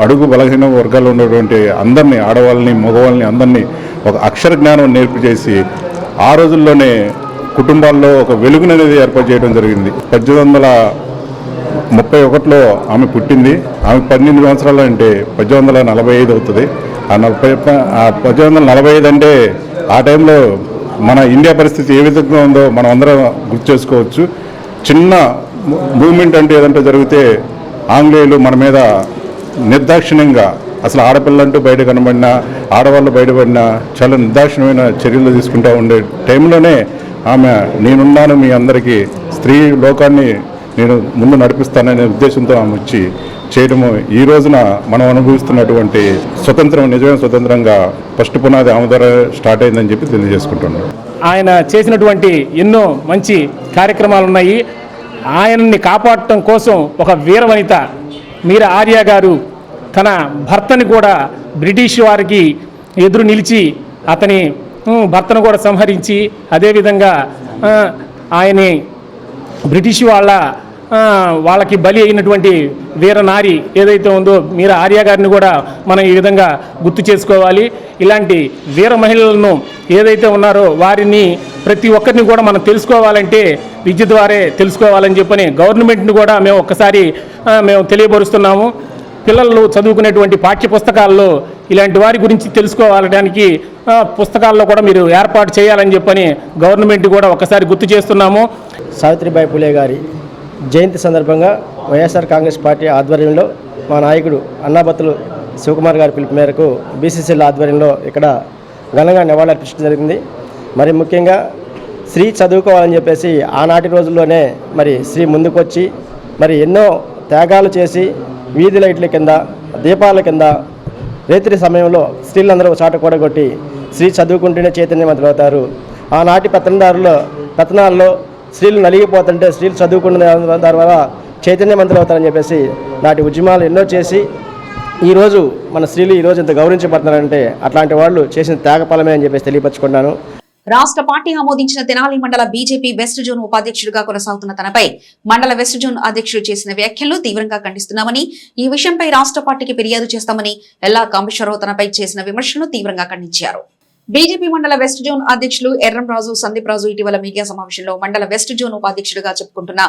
అడుగు బలహీన వర్గాల్లో ఉన్నటువంటి అందరినీ, ఆడవాళ్ళని మగవాళ్ళని అందరినీ ఒక అక్షర జ్ఞానం నేర్పిచేసి ఆ రోజుల్లోనే కుటుంబాల్లో ఒక వెలుగుననేది ఏర్పాటు చేయడం జరిగింది. 1831లో ఆమె పుట్టింది. ఆమె 12 సంవత్సరాలు అంటే 1845 అవుతుంది. ఆ 1845 అంటే ఆ టైంలో మన ఇండియా పరిస్థితి ఏ విధంగా ఉందో మనం అందరం గుర్తు చేసుకోవచ్చు. చిన్న మూమెంట్ అంటే ఏదంటే జరిగితే ఆంగ్లేయులు మన మీద నిర్దాక్షిణ్యంగా అసలు ఆడపిల్లంటూ బయట కనబడినా, ఆడవాళ్ళు బయటపడినా చాలా నిర్దాక్షిణ్యమైన చర్యలు తీసుకుంటూ ఉండే టైంలోనే ఆమె నేనున్నాను, మీ అందరికీ స్త్రీ లోకాన్ని నేను ముందు నడిపిస్తాననే ఉద్దేశంతో ఆమె వచ్చి చేయడము ఈ రోజున మనం అనుభవిస్తున్నటువంటి స్వతంత్రం నిజమైన స్వతంత్రంగా ఫస్ట్ పునాది ఆమె ద్వారా స్టార్ట్ అయిందని చెప్పి తెలియజేసుకుంటున్నాను. ఆయన చేసినటువంటి ఎన్నో మంచి కార్యక్రమాలు ఉన్నాయి. ఆయనని కాపాడటం కోసం ఒక వీరవనిత మీరా ఆర్య గారు తన భర్తని కూడా బ్రిటిష్ వారికి ఎదురు నిలిచి అతని భర్తను కూడా సంహరించి, అదేవిధంగా ఆయన్ని బ్రిటిష్ వాళ్ళకి బలి అయినటువంటి వీరనారి ఏదైతే ఉందో మీరా ఆర్య గారిని కూడా మనం ఈ విధంగా గుర్తు చేసుకోవాలి. ఇలాంటి వీర మహిళలను ఏదైతే ఉన్నారో వారిని ప్రతి ఒక్కరిని కూడా మనం తెలుసుకోవాలంటే విద్య ద్వారే తెలుసుకోవాలని చెప్పని గవర్నమెంట్ని కూడా మేము ఒక్కసారి తెలియపరుస్తున్నాము. పిల్లలు చదువుకునేటువంటి పాఠ్య పుస్తకాల్లో ఇలాంటి వారి గురించి తెలుసుకోవాలడానికి పుస్తకాల్లో కూడా మీరు ఏర్పాటు చేయాలని చెప్పని గవర్నమెంట్ కూడా ఒక్కసారి గుర్తు చేస్తున్నాము. సావిత్రిబాయి పూలే గారి జయంతి సందర్భంగా వైఎస్ఆర్ కాంగ్రెస్ పార్టీ ఆధ్వర్యంలో మా నాయకుడు అన్నాబత్తులు శివకుమార్ గారి పిలుపు మేరకు బీసీసీఎల్ ఆధ్వర్యంలో ఇక్కడ ఘనంగా నివాళులర్పించడం జరిగింది. మరి ముఖ్యంగా స్త్రీ చదువుకోవాలని చెప్పేసి ఆనాటి రోజుల్లోనే మరి స్త్రీ ముందుకొచ్చి మరి ఎన్నో త్యాగాలు చేసి వీధి లైట్ల కింద, దీపాల కింద, రేత్రి సమయంలో స్త్రీలందరూ చాట కూడగొట్టి స్త్రీ చదువుకుంటేనే చైతన్యవంతులు అవుతారు. ఆనాటి పెత్తనాల్లో స్త్రీలు నలిగిపోతుంటే స్త్రీలు చదువుకున్న ద్వారా చైతన్యవంతులు అవుతారని చెప్పేసి నాటి ఉద్యమాలు ఎన్నో చేసి ఈరోజు మన స్త్రీలు ఈరోజు ఇంత గౌరవించబడుతున్నారంటే అట్లాంటి వాళ్ళు చేసిన త్యాగఫలమే అని చెప్పేసి తెలియపరుచుకున్నాను. రాష్ట్ర పార్టీ ఆమోదించిన తెనాలి మండల బీజేపీ వెస్ట్ జోన్ ఉపాధ్యక్షుడిగా కొనసాగుతున్న తనపై మండల వెస్ట్ జోన్ అధ్యక్షుడు చేసిన వ్యాఖ్యలను తీవ్రంగా ఖండిస్తున్నామని, ఈ విషయంపై రాష్ట్ర పార్టీకి ఫిర్యాదు చేస్తామని ఎల్లా కామేశ్వరరావు తనపై చేసిన విమర్శలను తీవ్రంగా ఖండించారు. బీజేపీ మండల వెస్ట్ జోన్ అధ్యక్షులు ఎర్రంరాజు సందీప్ రాజు ఇటీవల మీడియా సమావేశంలో మండల వెస్ట్ జోన్ ఉపాధ్యక్షుడిగా చెప్పుకుంటున్న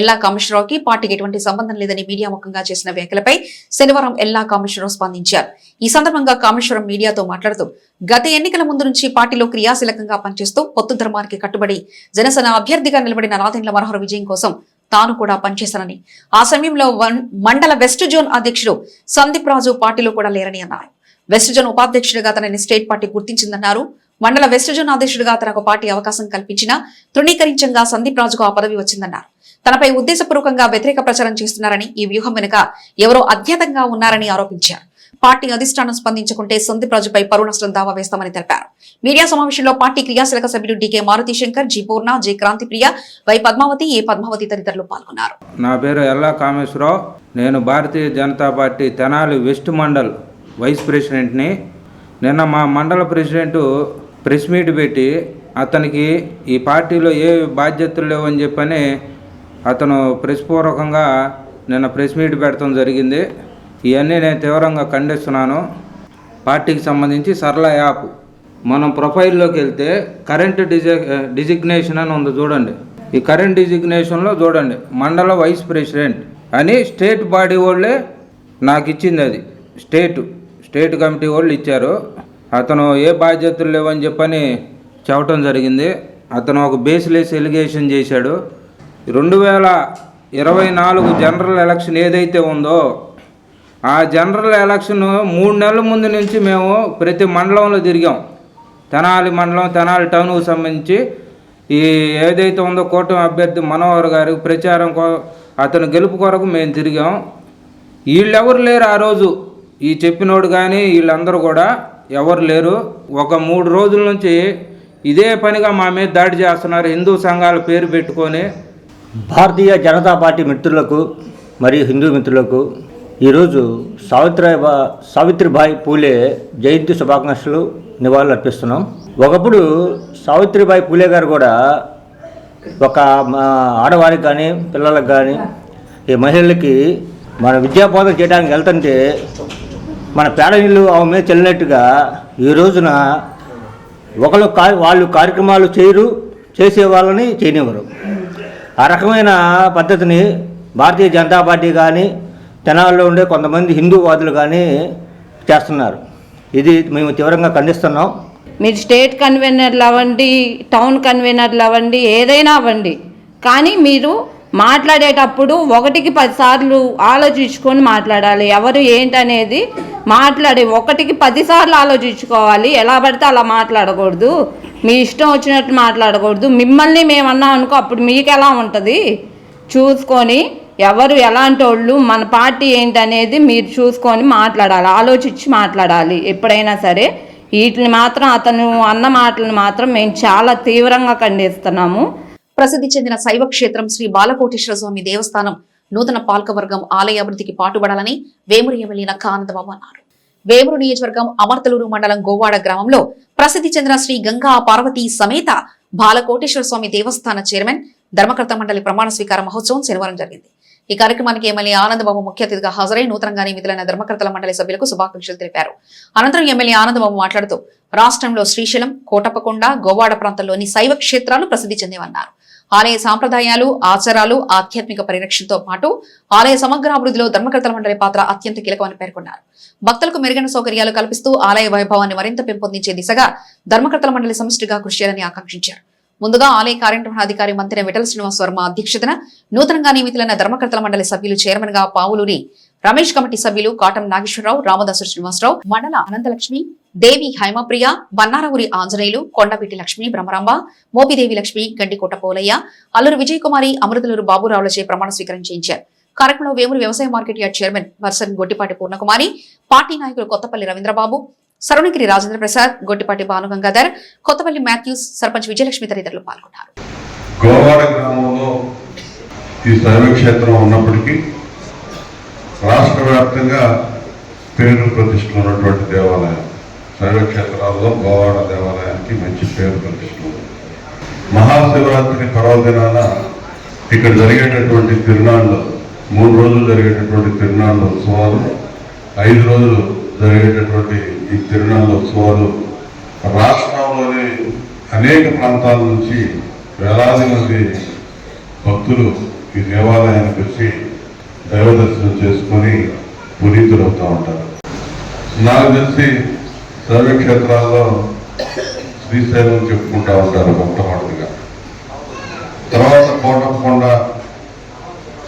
ఎల్లా కామేశ్వరరావుకి పార్టీకి ఎటువంటి సంబంధం లేదని మీడియా ముఖంగా చేసిన వ్యాఖ్యలపై శనివారం ఎల్లా కామేశ్వరరావు స్పందించారు. ఈ సందర్భంగా కామేశ్వరం మీడియాతో మాట్లాడుతూ గత ఎన్నికల ముందు నుంచి పార్టీలో క్రియాశీలకంగా పనిచేస్తూ పొత్తు ధర్మానికి కట్టుబడి జనసేన అభ్యర్థిగా నిలబడిన నాదెండ్ల మనోహర్ విజయం కోసం తాను కూడా పనిచేశానని, ఆ సమయంలో మండల వెస్ట్ జోన్ అధ్యక్షుడు సందీప్ రాజు పార్టీలో కూడా లేరని అన్నారు. వెస్ట్ జోన్ ఉపాధ్యక్షుడిగా తనని స్టేట్ పార్టీ గుర్తించిందన్నారు. మండల వెస్ట్ జోన్ అధ్యక్షుడిగా తనకు పార్టీ అవకాశం కల్పించినా తృణీకరించంగా సందీప్ రాజుకు ఆ పదవి వచ్చిందన్నారు. తనపై ఉద్దేశపూర్వకంగా వ్యతిరేక ప్రచారం చేస్తున్నారని, ఈ వ్యూహం వెనుక ఎవరో అజ్ఞాతంగా ఉన్నారని ఆరోపించారు. పార్టీ అధిష్టానం స్పందించకుంటే సందీప్ రాజుపై పరువు నష్టం దావా వేస్తామని తెలిపారు. మీడియా సమావేశంలో పార్టీ క్రియాశీలక సభ్యులు డీకే మారుతి శంకర్, జి పూర్ణ, జె క్రాంతిప్రియ, వై పద్మావతి, ఏ పద్మావతి తదితరులు పాల్గొన్నారు. నా పేరు ఎల్లా కామేశ్వరరావు. నేను Bharatiya Janata party Tenali west mandal vice ప్రెసిడెంట్ని. నిన్న మా మండల ప్రెసిడెంటు ప్రెస్ మీట్ పెట్టి అతనికి ఈ పార్టీలో ఏ బాధ్యతలు లేవని చెప్పని అతను ప్రెస్పూర్వకంగా నిన్న ప్రెస్ మీట్ పెట్టడం జరిగింది. ఇవన్నీ నేను తీవ్రంగా ఖండిస్తున్నాను. పార్టీకి సంబంధించి సరళ యాప్ మనం ప్రొఫైల్లోకి వెళ్తే కరెంట్ డిజిగ్నేషన్ అని ఉంది చూడండి. ఈ కరెంట్ డిజిగ్నేషన్లో చూడండి మండల వైస్ ప్రెసిడెంట్ అని స్టేట్ బాడీ వాళ్ళే నాకు ఇచ్చింది. అది స్టేట్ కమిటీ వాళ్ళు ఇచ్చారు. అతను ఏ బాధ్యతలు లేవని చెప్పని చెప్పడం జరిగింది. అతను ఒక బేస్లెస్ ఎలిగేషన్ చేశాడు. 2024 జనరల్ ఎలక్షన్ ఏదైతే ఉందో ఆ జనరల్ ఎలక్షన్ 3 నెలల ముందు నుంచి మేము ప్రతి మండలంలో తిరిగాం. తెనాలి మండలం, తెనాలి టౌన్కు సంబంధించి ఈ ఏదైతే ఉందో కూటమి అభ్యర్థి మనోహర్ గారి ప్రచారం అతను గెలుపు కొరకు మేము తిరిగాం. వీళ్ళెవరు లేరు ఆ రోజు. ఈ చెప్పినోడు కానీ వీళ్ళందరూ కూడా ఎవరు లేరు. ఒక 3 రోజుల నుంచి ఇదే పనిగా మా మీద దాడి చేస్తున్నారు హిందూ సంఘాల పేరు పెట్టుకొని. భారతీయ జనతా పార్టీ మిత్రులకు మరియు హిందూ మిత్రులకు ఈరోజు సావిత్రిబాయి పూలే జయంతి శుభాకాంక్షలు నివాళులు అర్పిస్తున్నాం. ఒకప్పుడు సావిత్రిబాయి పూలే గారు కూడా ఒక ఆడవారికి కానీ పిల్లలకు కానీ ఈ మహిళలకి మన విద్యాబోధన చేయడానికి వెళ్తుంటే మన పేడ నీళ్ళు ఆమె మీద చెల్లినట్టుగా ఈ రోజున వాళ్ళు కార్యక్రమాలు చేసే వాళ్ళని చేయనివ్వరు. ఆ రకమైన పద్ధతిని భారతీయ జనతా పార్టీ కానీ తెనాలిలో ఉండే కొంతమంది హిందూవాదులు కానీ చేస్తున్నారు. ఇది మేము తీవ్రంగా ఖండిస్తున్నాం. మీరు స్టేట్ కన్వీనర్లు అవ్వండి, టౌన్ కన్వీనర్లు అవ్వండి, ఏదైనా అవ్వండి, కానీ మీరు మాట్లాడేటప్పుడు 1కి 10 సార్లు ఆలోచించుకొని మాట్లాడాలి. ఎవరు ఏంటనేది మాట్లాడి 1కి 10 సార్లు ఆలోచించుకోవాలి. ఎలా పడితే అలా మాట్లాడకూడదు. మీ ఇష్టం వచ్చినట్టు మాట్లాడకూడదు. మిమ్మల్ని మేమన్నాం అనుకో, అప్పుడు మీకు ఎలా ఉంటుంది చూసుకొని ఎవరు ఎలాంటి వాళ్ళు, మన పార్టీ ఏంటనేది మీరు చూసుకొని మాట్లాడాలి, ఆలోచించి మాట్లాడాలి ఎప్పుడైనా సరే. వీటిని మాత్రం అతను అన్న మాటలను మాత్రం మేము చాలా తీవ్రంగా ఖండిస్తున్నాము. ప్రసిద్ధి చెందిన శైవ క్షేత్రం శ్రీ బాలకోటేశ్వర స్వామి దేవస్థానం నూతన పాలకవర్గం ఆలయ అభివృద్ధికి పాటుపడాలని వేమూరు ఎమ్మెల్యే నక్కా ఆనందబాబు అన్నారు. వేమూరు నియోజకవర్గం అమర్తలూరు మండలం గోవాడ గ్రామంలో ప్రసిద్ధి చెందిన శ్రీ గంగా పార్వతీ సమేత బాలకోటేశ్వర స్వామి దేవస్థాన చైర్మన్ ధర్మకర్త మండలి ప్రమాణ స్వీకార మహోత్సవం శనివారం జరిగింది. ఈ కార్యక్రమానికి ఎమ్మెల్యే ఆనందబాబు ముఖ్య అతిథిగా హాజరై నూతనంగా నియమితులైన ధర్మకర్తల మండలి సభ్యులకు శుభాకాంక్షలు తెలిపారు. అనంతరం ఎమ్మెల్యే ఆనందబాబు మాట్లాడుతూ రాష్ట్రంలో శ్రీశైలం, కోటప్పకొండ, గోవాడ ప్రాంతంలోని శైవ క్షేత్రాలు ప్రసిద్ధి చెందేవన్నారు. ఆలయ సాంప్రదాయాలు, ఆచారాలు, ఆధ్యాత్మిక పరిరక్షణతో పాటు ఆలయ సమగ్ర అభివృద్ధిలో ధర్మకర్తల మండలి పాత్ర అత్యంత కీలకమని పేర్కొన్నారు. భక్తులకు మెరుగైన సౌకర్యాలు కల్పిస్తూ ఆలయ వైభవాన్ని మరింత పెంపొందించే దిశగా ధర్మకర్తల మండలి సమిష్టిగా కృషి చేయాలని ఆకాంక్షించారు. ముందుగా ఆలయ కార్యనిర్వహణాధికారి మంత్రి విఠల శ్రీనివాస్ వర్మ అధ్యక్షతన నూతనంగా నియమితులైన ధర్మకర్తల మండలి సభ్యులు చైర్మన్ గా పావులూరి రమేష్, కమిటీ సభ్యులు కాటం నాగేశ్వరరావు, రామదాసు శ్రీనివాసరావు, మండల అనంతలక్ష్మి, దేవి హైమప్రియ, బన్నారవురి ఆంజనేయులు, కొండపీటి లక్ష్మి, బ్రహ్మరాంబ, మోపిదేవి లక్ష్మి, గండికోట పోలయ్య, అల్లూరు విజయకుమారి, అమృతలూరు బాబురావులచే ప్రమాణ స్వీకారం చేయించారు. కార్యక్రమంలో వేమూరు వ్యవసాయ market yard chairman person Gottipati Purnakumari, party నాయకులు కొత్తపల్లి రవీంద్రబాబు, సరవణగిరి రాజేంద్ర ప్రసాద్, గొట్టిపాటి భానుగంగాధర్, కొత్తపల్లి మాథ్యూస్, సర్పంచ్ విజయలక్ష్మి తదితరులు పాల్గొన్నారు. గోవాడ గ్రామంలో ఈ శైవ క్షేత్రం ఉన్నప్పటికీ రాష్ట్ర వ్యాప్తంగా పేరు ప్రతిష్టలు ఉన్నటువంటి దేవాలయం. శైవ క్షేత్రాల్లో గోవాడ దేవాలయానికి మంచి పేరు ప్రతిష్టలు. మహాశివరాత్రి పర్వదినాన ఇక్కడ జరిగేటటువంటి తిరునాళ్ళు, 3 రోజులు జరిగేటటువంటి తిరునాళ్ళ ఉత్సవాలు, 5 రోజులు జరిగేటటువంటి ఈ తిరునాళ్ళ ఉత్సవాలు రాష్ట్రంలోని అనేక ప్రాంతాల నుంచి వేలాది మంది భక్తులు ఈ దేవాలయానికి వచ్చి దైవ దర్శనం చేసుకొని పునీతులవుతూ ఉంటారు. నాకు తెలిసి శైవక్షేత్రాల్లో శ్రీశైలం చెప్పుకుంటూ ఉంటారు భక్తమాటగా. తర్వాత కోటకొండ,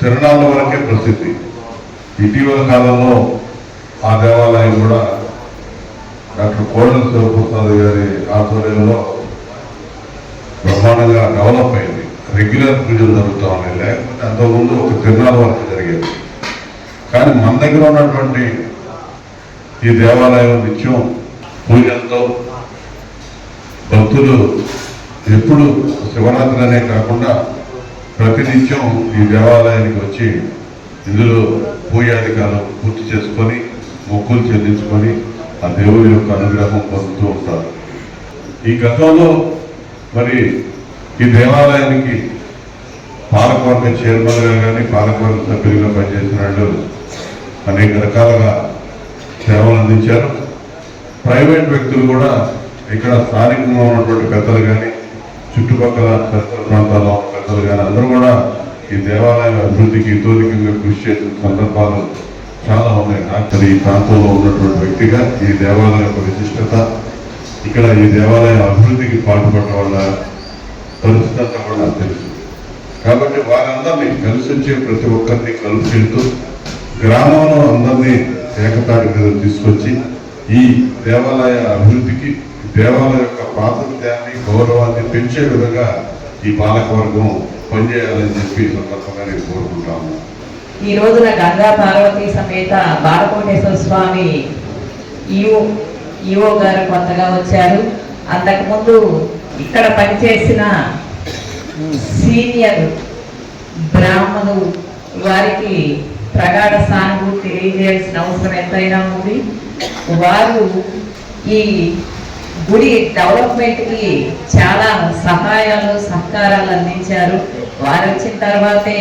తిరునాళ్ళ వరకే ప్రసిద్ధి. ఇటీవల కాలంలో ఆ దేవాలయం కూడా డాక్టర్ కోడెల శివప్రసాద్ గారి ఆధ్వర్యంలో బ్రహ్మాండంగా డెవలప్ అయింది. రెగ్యులర్ పూజలు జరుగుతూ ఉన్నాయి. లేకపోతే అంతకుముందు ఒక తిరునాళ్ళ వరకు జరిగేది. కానీ మన దగ్గర ఉన్నటువంటి ఈ దేవాలయం నిత్యం పూజలతో భక్తులు ఎప్పుడు శివరాత్రి అనే కాకుండా ప్రతినిత్యం ఈ దేవాలయానికి వచ్చి ఇందులో పూజాధికాలు పూర్తి చేసుకొని మొక్కులు చెల్లించుకొని ఆ దేవుడి యొక్క అనుగ్రహం పొందుతూ ఉంటారు. ఈ గతంలో మరి ఈ దేవాలయానికి పాలకవర్గ చైర్మన్గా కానీ పాలకవర్గ సభ్యులుగా పనిచేసిన వాళ్ళు అనేక రకాలుగా సేవలు అందించారు. ప్రైవేట్ వ్యక్తులు కూడా ఇక్కడ స్థానికంగా ఉన్నటువంటి పెద్దలు కానీ చుట్టుపక్కల పరిసర ప్రాంతాల్లో ఉన్న పెద్దలు కానీ అందరూ కూడా ఈ దేవాలయం అభివృద్ధికి తోలికంగా కృషి చేసిన సందర్భాలు చాలా ఉన్నాయి. నాకు ఈ ప్రాంతంలో ఉన్నటువంటి వ్యక్తిగా ఈ దేవాలయం యొక్క విశిష్టత, ఇక్కడ ఈ దేవాలయం అభివృద్ధికి పాటుపడటం వల్ల పరిస్థితి అంతా కూడా నాకు తెలుసు. కాబట్టి వారందరినీ కలిసి వచ్చే ప్రతి ఒక్కరిని కలుపుకెళ్తూ గ్రామంలో అందరినీ ఏకతాటి మీద తీసుకొచ్చి ఈ దేవాలయ అభివృద్ధికి, దేవాలయం యొక్క ప్రాతినిధ్యాన్ని, గౌరవాన్ని పెంచే విధంగా ఈ పాలకవర్గం పనిచేయాలని చెప్పి సందర్భంగా నేను కోరుకుంటాను. ఈ రోజున గంగా పార్వతీ సమేత బాలకోటేశ్వర స్వామి ఈఓ గారు కొత్తగా వచ్చారు. అంతకుముందు ఇక్కడ పనిచేసిన సీనియర్ బ్రాహ్మణులు వారికి ప్రగాఢ సానుభూతి తెలియజేయాల్సిన అవసరం ఎంతైనా ఉంది. వారు ఈ గుడి డెవలప్మెంట్కి చాలా సహాయాలు సహకారాలు అందించారు. వారు వచ్చిన తర్వాతే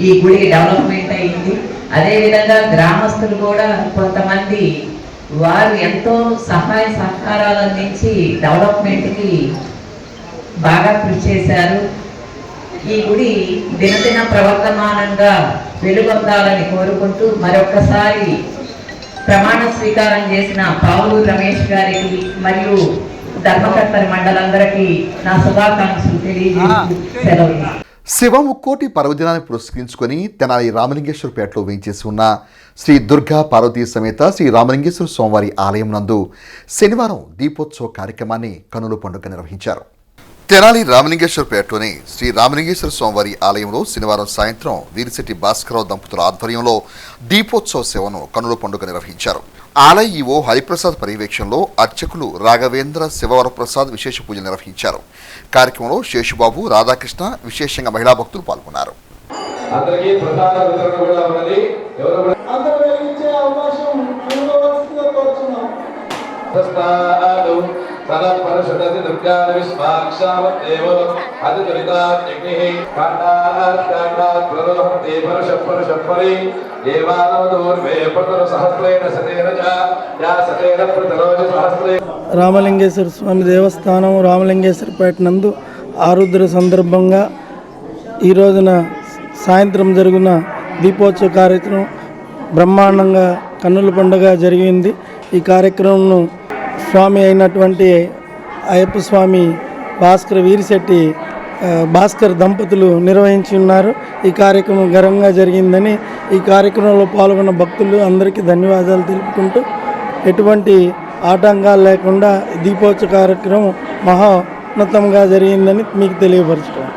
ఈ గుడి డెవలప్మెంట్ అయింది. అదేవిధంగా గ్రామస్తులు కూడా కొంతమంది వారు ఎంతో సహాయ సహకారాలు అందించి డెవలప్మెంట్కి బాగా కృషి చేశారు. ఈ గుడి దినదిన ప్రవర్తమానంగా వెలుగొందాలని కోరుకుంటూ మరొక్కసారి ప్రమాణ స్వీకారం చేసిన పావులూరు రమేష్ గారికి మరియు ధర్మకర్తల మండలందరికీ నా శుభాకాంక్షలు తెలియజేస్తూ సెలవు. శివముక్కోటి పర్వదినాన్ని పురస్కరించుకొని తెనాలి రామలింగేశ్వరపేటలో వేయించేసి ఉన్న శ్రీ దుర్గా పార్వతీ సమేత శ్రీ రామలింగేశ్వర స్వామివారి ఆలయం నందు శనివారం దీపోత్సవ కార్యక్రమాన్ని కన్నుల పండుగ నిర్వహించారు. తెనాలి రామలింగేశ్వరపేటలోని శ్రీ రామలింగేశ్వర స్వామివారి ఆలయంలో శనివారం సాయంత్రం వీరిశెట్టి భాస్కరరావు దంపతుల ఆధ్వర్యంలో దీపోత్సవ సేవను కన్నుల పండుగ నిర్వహించారు. ఆలయ ఈవో హరిప్రసాద్ పర్యవేక్షణలో అర్చకులు రాఘవేంద్ర శివవరప్రసాద్ విశేష పూజలు నిర్వహించారు. కార్యక్రమంలో శేషుబాబు, రాధాకృష్ణ, విశేషంగా మహిళా భక్తులు పాల్గొన్నారు. రామలింగేశ్వర స్వామి దేవస్థానం రామలింగేశ్వరపేట నందు ఆరుద్ర సందర్భంగా ఈ రోజున సాయంత్రం జరిగిన దీపోత్సవ కార్యక్రమం బ్రహ్మాండంగా కన్నుల పండుగ జరిగింది. ఈ కార్యక్రమంను స్వామి అయినటువంటి అయ్యప్ప స్వామి వీరిశెట్టి భాస్కర్ దంపతులు నిర్వహించి ఉన్నారు. ఈ కార్యక్రమం ఘనంగా జరిగిందని ఈ కార్యక్రమంలో పాల్గొన్న భక్తులు అందరికీ ధన్యవాదాలు తెలుపుకుంటూ ఎటువంటి ఆటంకాలు లేకుండా దీపోత్సవ కార్యక్రమం మహోన్నతంగా జరిగిందని మీకు తెలియపరుచుకోండి.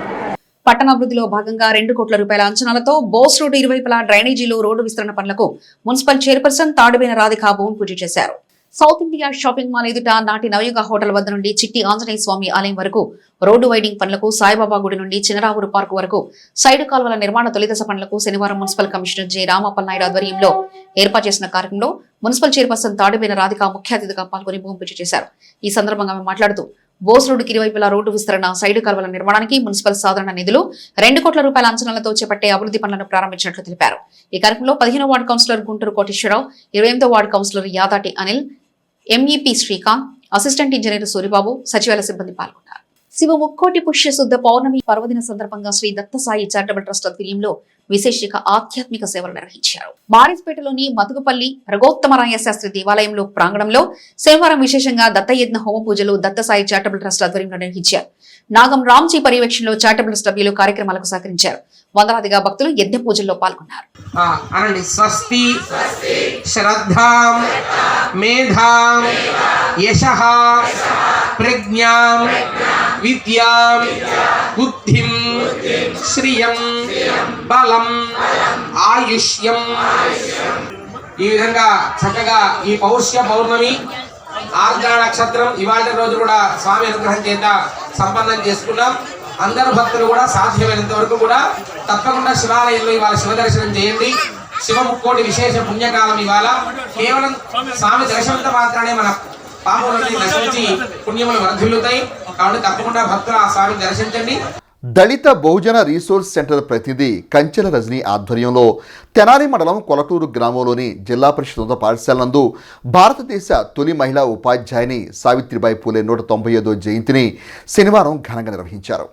పట్టణాభివృద్ధిలో భాగంగా 2 కోట్ల రూపాయల అంచనాలతో బోస్ రోడ్డు ఇరువైపులా డ్రైనేజీలో రోడ్డు విస్తరణ పనులకు మున్సిపల్ చైర్పర్సన్ తాడుబేన రాధిక భూమి పూజ చేశారు. సౌత్ ఇండియా షాపింగ్ మాల్ ఎదుట నాటి నవయుగ హోటల్ వద్ద నుండి చిట్టి ఆంజనేయ స్వామి ఆలయం వరకు రోడ్డు వైడింగ్ పనులకు సాయిబాబా గుడి నుండి చినరావూరు పార్కు వరకు సైడు కాలువల నిర్మాణ తొలిదశ పనులకు శనివారం మున్సిపల్ కమిషనర్ జె రామప్పల్ నాయుడు ఆధ్వర్యంలో ఏర్పాటు చేసిన కార్యక్రమంలో మున్సిపల్ చైర్పర్సన్ తాడుబేన రాధిక ముఖ్య అతిథిగా పాల్గొని భూమి పూజ చేశారు. ఈ సందర్భంగా ఆమె మాట్లాడుతూ బోస్ రోడ్డుకి ఇరువైపులా రోడ్డు విస్తరణ, సైడు కాలువల నిర్మాణానికి మున్సిపల్ సాధారణ నిధులు 2 కోట్ల రూపాయల అంచనాలతో చేపట్టే అభివృద్ధి పనులను ప్రారంభించినట్లు తెలిపారు. ఈ కార్యక్రమంలో 15వ వార్డు కౌన్సిలర్ గుంటూరు కోటేశ్వరరావు, 28వ వార్డు కౌన్సిలర్ యాదాటి అనిల్, ఎంఈపీ శ్రీకాంత్, అసిస్టెంట్ ఇంజనీర్ సూరిబాబు, సచివాలయ సిబ్బంది పాల్గొన్నారు. శివ ముక్కోటి పుష్య శుద్ధ పౌర్ణమి పర్వదిన సందర్భంగా శ్రీ దత్తసాయి చారిటబుల్ ట్రస్ట్ ఆధ్వర్యంలో విశేషిక ఆధ్యాత్మిక సేవలు నిర్వహించారు. మారిస్పేటలోని మతుగుపల్లి రఘోత్తమరాయ శాస్త్రి దేవాలయంలో ప్రాంగణంలో శనివారం విశేషంగా దత్తయజ్ఞ హోమ పూజలు దత్తసాయి చారిటబుల్ ట్రస్ట్ ఆధ్వర్యంలో నిర్వహించారు. నాగం రామ్జీ పర్యవేక్షణలో చారిటబుల్ సభ్యులు కార్యక్రమాలకు సహకరించారు. వందలాదిగా భక్తులు యజ్ఞ పూజల్లో పాల్గొన్నారు. స్వస్తి శ్రద్ధాం మేధాం యశః ప్రజ్ఞాం విద్యాం బుద్ధిం శ్రియం బలం ఆయుష్యం. ఈ విధంగా చక్కగా ఈ పౌష్య పౌర్ణమి ఆర్ద్ర నక్షత్రం ఇవాళ రోజు కూడా స్వామి అనుగ్రహం చేత సంపన్నం చేసుకున్నాం. అందరు భక్తులు కూడా సాధ్యమైనంత వరకు కూడా తప్పకుండా శివాలయంలో ఇవాళ శివ దర్శనం చేయండి. శివ ముక్కోటి విశేష పుణ్యకాలం ఇవాళ. కేవలం స్వామి దర్శనంతో మాత్రమే మన పాపములన్నీ నశించి పుణ్యములు వర్ధిల్లుతాయి. కాబట్టి తప్పకుండా భక్తులు ఆ స్వామిని దర్శించండి. దళిత బహుజన రీసోర్స్ సెంటర్ ప్రతినిధి కంచెల రజనీ ఆధ్వర్యంలో తెనాలి మండలం కొలటూరు గ్రామంలోని జిల్లా పరిషత్ ఉన్నత పాఠశాల నందు భారతదేశ తొలి మహిళా ఉపాధ్యాయుని సావిత్రిబాయి పూలే 195వ జయంతిని శనివారం ఘనంగా నిర్వహించారు.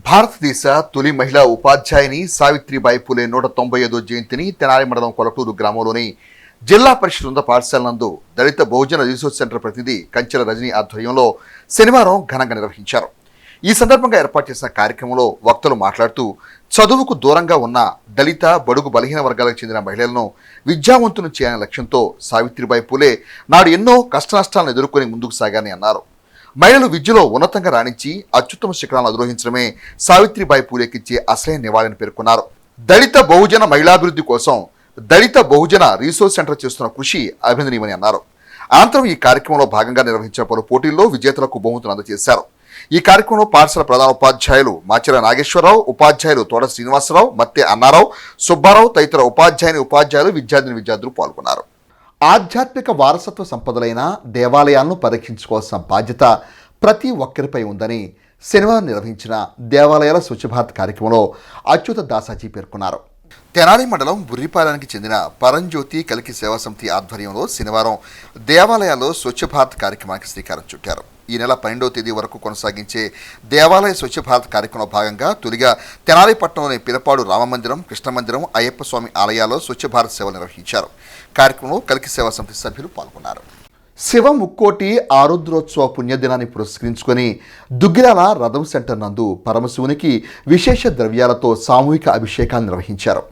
భారతదేశ తొలి మహిళా ఉపాధ్యాయుని సావిత్రిబాయి పూలే 195వ జయంతిని తెనాలి మండలం కొలటూరు గ్రామంలోని జిల్లా పరిషత్ ఉన్నత పాఠశాల నందు దళిత బహుజన రీసోర్స్ సెంటర్ ప్రతినిధి కంచెల రజనీ ఆధ్వర్యంలో శనివారం ఘనంగా నిర్వహించారు. ఈ సందర్భంగా ఏర్పాటు చేసిన కార్యక్రమంలో వక్తలు మాట్లాడుతూ చదువుకు దూరంగా ఉన్న దళిత బడుగు బలహీన వర్గాలకు చెందిన మహిళలను విద్యావంతులను చేయాలనే లక్ష్యంతో సావిత్రిబాయి పూలే నాడు ఎన్నో కష్టనష్టాలను ఎదుర్కొని ముందుకు సాగారని అన్నారు. మహిళలు విద్యలో ఉన్నతంగా రాణించి అత్యుత్తమ శిఖరాలను అధిరోహించడమే సావిత్రిబాయి పూలేకిచ్చే అసలైన నివాళిని పేర్కొన్నారు. దళిత బహుజన మహిళాభివృద్ధి కోసం దళిత బహుజన రీసోర్స్ సెంటర్ చేస్తున్న కృషి అభినందనీయమని అన్నారు. అనంతరం ఈ కార్యక్రమంలో భాగంగా నిర్వహించిన పలు పోటీల్లో విజేతలకు బహుమతులు అందజేశారు. ఈ కార్యక్రమంలో పాఠశాల ప్రధాన ఉపాధ్యాయులు మాచిర నాగేశ్వరరావు, ఉపాధ్యాయులు తోట శ్రీనివాసరావు, మత్తె అన్నారావు, సుబ్బారావు తదితర ఉపాధ్యాయులు విద్యార్థులు పాల్గొన్నారు. ఆధ్యాత్మిక వారసత్వ సంపదలైన దేవాలయాలను పరీక్షించుకోవాల్సిన బాధ్యత ప్రతి ఒక్కరిపై ఉందని శనివారం నిర్వహించిన దేవాలయాల స్వచ్ఛ భారత్ కార్యక్రమంలో అచ్యుత దాసాజీ పేర్కొన్నారు. తెనాలి మండలం బుర్రిపాలెనికి చెందిన పరంజ్యోతి కలికి సేవా సమితి ఆధ్వర్యంలో శనివారం దేవాలయాల్లో స్వచ్ఛ భారత్ కార్యక్రమానికి శ్రీకారం చుట్టారు. ఈ నెల 12వ తేదీ వరకు కొనసాగించే దేవాలయ స్వచ్ఛ భారత్ కార్యక్రమంలో భాగంగా తొలిగా తెనాలి పట్టణంలోని పిరపాడు రామమందిరం, కృష్ణమందిరం, అయ్యప్ప స్వామి ఆలయాల్లో స్వచ్ఛ భారత్ సేవలు నిర్వహించారు. కార్యక్రమంలో కలికి సేవా సమితి సభ్యులు పాల్గొన్నారు. శివ ముక్కోటి ఆరుద్రోత్సవ పుణ్యదినాన్ని పురస్కరించుకొని దుగ్గిరాల రథం సెంటర్ నందు పరమశివునికి విశేష ద్రవ్యాలతో సామూహిక అభిషేకాలు నిర్వహించారు.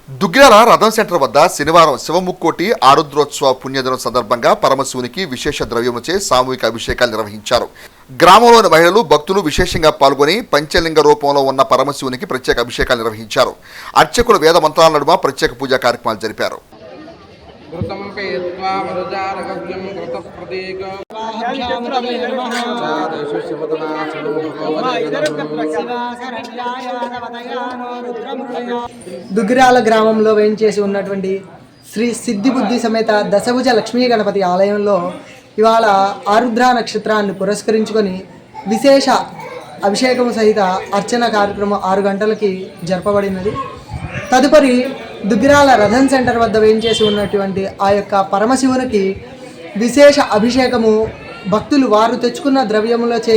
దుగ్గిరాల రథం సెంటర్ వద్ద శనివారం శివముక్కోటి ఆరుద్రోత్సవ పుణ్యదినం సందర్భంగా పరమశివునికి విశేష ద్రవ్యముచే సామూహిక అభిషేకాలు నిర్వహించారు. గ్రామంలోని మహిళలు, భక్తులు విశేషంగా పాల్గొని పంచలింగ రూపంలో ఉన్న పరమశివునికి ప్రత్యేక అభిషేకాలు నిర్వహించారు. అర్చకులు వేద మంత్రాల నడుమ ప్రత్యేక పూజా కార్యక్రమాలు జరిపారు. దుగ్గిరాల గ్రామంలో వేయించేసి ఉన్నటువంటి శ్రీ సిద్ధిబుద్ధి సమేత దశభుజ లక్ష్మీ గణపతి ఆలయంలో ఇవాళ ఆరుద్ర నక్షత్రాన్ని పురస్కరించుకొని విశేష అభిషేకం సహిత అర్చన కార్యక్రమం 6 గంటలకి జరపబడినది. తదుపరి దుగ్గిరాల రథం సెంటర్ వద్ద వేయించేసి ఉన్నటువంటి ఆ యొక్క పరమశివునికి విశేష అభిషేకము భక్తులు వారు తెచ్చుకున్న ద్రవ్యములచే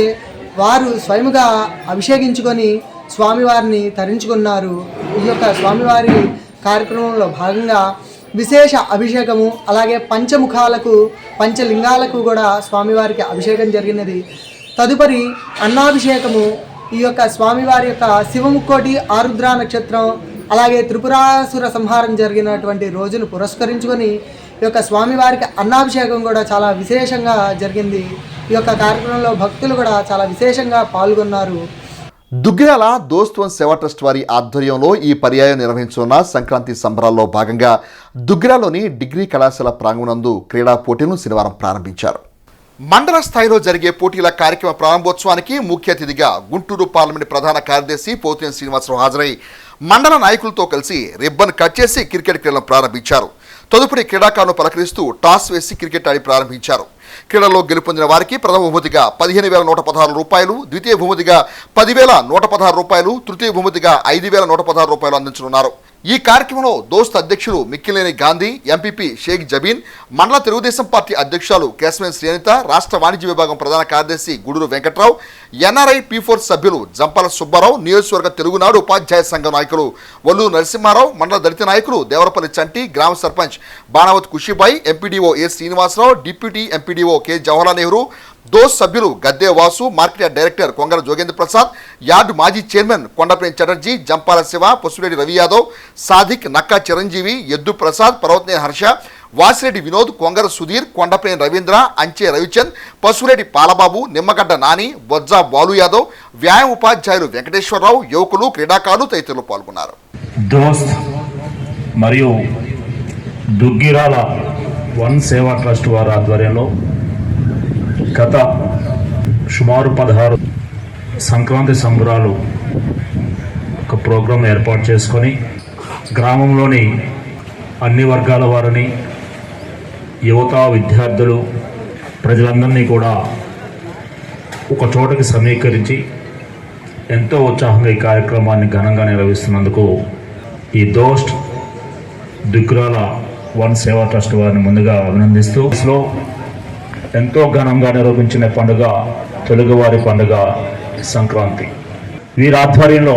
వారు స్వయముగా అభిషేకించుకొని స్వామివారిని తరించుకున్నారు. ఈ యొక్క స్వామివారి కార్యక్రమంలో భాగంగా విశేష అభిషేకము, అలాగే పంచముఖాలకు, పంచలింగాలకు కూడా స్వామివారికి అభిషేకం జరిగినది. తదుపరి అన్నాభిషేకము ఈ యొక్క స్వామివారి యొక్క శివముక్కోటి ఆరుద్ర నక్షత్రం, అలాగే త్రిపురాసుర సంహారం జరిగినటువంటి రోజును పురస్కరించుకొని ఈ యొక్క స్వామివారికి అన్నాభిషేకం కూడా చాలా విశేషంగా జరిగింది. ఈ యొక్క కార్యక్రమంలో భక్తులు కూడా చాలా విశేషంగా పాల్గొన్నారు. దుగ్గిరాల దోస్త్వం సేవా ట్రస్ట్ వారి ఆధ్వర్యంలో ఈ పర్యాయం నిర్వహించనున్న సంక్రాంతి సంబరాల్లో భాగంగా దుగ్గిరాలోని డిగ్రీ కళాశాల ప్రాంగణందు క్రీడా పోటీలను శనివారం ప్రారంభించారు. మండల స్థాయిలో జరిగే పోటీల కార్యక్రమ ప్రారంభోత్సవానికి ముఖ్య అతిథిగా గుంటూరు పార్లమెంట్ ప్రధాన కార్యదర్శి పోతినేని శ్రీనివాసరావు హాజరై మండల నాయకులతో కలిసి రిబ్బన్ కట్ చేసి క్రికెట్ క్రీడలను ప్రారంభించారు. తదుపరి క్రీడాకారులను పలకరిస్తూ టాస్ వేసి క్రికెట్ ఆడి ప్రారంభించారు. క్రీడల్లో గెలుపొందిన వారికి ప్రథమ బహుమతిగా 15,116 రూపాయలు, ద్వితీయ బహుమతిగా 10,116 రూపాయలు, తృతీయ బహుమతిగా 5,116 రూపాయలు అందించనున్నారు. ఈ కార్యక్రమంలో దోస్త్ అధ్యక్షులు మిక్కిలేని గాంధీ, ఎంపీపీ షేక్ జబీన్, మండల తెలుగుదేశం పార్టీ అధ్యక్షులు కేశవేన్ శ్రీనిత, రాష్ట్ర వాణిజ్య విభాగం ప్రధాన కార్యదర్శి గూడూరు వెంకట్రావు, ఎన్ఆర్ఐ P4 సభ్యులు జంపాల సుబ్బారావు, నియోజకవర్గ తెలుగునాడు ఉపాధ్యాయ సంఘం నాయకులు వల్లు నరసింహారావు, మండల దళిత నాయకులు దేవరపల్లి చంటి, గ్రామ sarpanch Banavath Khushibai, MPDO A Srinivasarao, deputy MPDO K Jawaharlal Nehru, దోస్ సభ్యులు Gadde Vasu, market director Kongara Jogendra Prasad, yard మాజీ చైర్మన్ కొండప్రేమ్ చటర్జీ, జంపాల శివ, పసురెడ్డి రవి యాదవ్, సాదిక్, నక్కా చిరంజీవి, ఎద్దు ప్రసాద్, పర్వతనేని హర్ష, వాసిరెడ్డి వినోద్, కొంగర సుధీర్, కొండప్రేమ్ రవీంద్ర, అంచే రవిచంద్, పసురెడ్డి పాలబాబు, నిమ్మగడ్డ నాని, బొజ్జా బాలు యాదవ్, వ్యాయామ ఉపాధ్యాయులు వెంకటేశ్వరరావు, యువకులు, క్రీడాకారులు తదితరులు పాల్గొన్నారు. దోస్త్ మరియు దుగ్గిరాల వన్ సేవా ట్రస్ట్ వారి ఆధ్వర్యంలో గత సుమారు 16 సంక్రాంతి సంబరాలు ఒక ప్రోగ్రాం ఏర్పాటు చేసుకొని గ్రామంలోని అన్ని వర్గాల వారిని, యువత, విద్యార్థులు, ప్రజలందరినీ కూడా ఒక చోటకి సమీకరించి ఎంతో ఉత్సాహంగా ఈ కార్యక్రమాన్ని ఘనంగా నిర్వహిస్తున్నందుకు ఈ దోస్ట్ దుగ్గిరాల వన్ సేవా ట్రస్ట్ వారిని ముందుగా అభినందిస్తూ ఎంతో ఘనంగా నిర్వహించిన పండుగ తెలుగువారి పండుగ సంక్రాంతి. వీరి ఆధ్వర్యంలో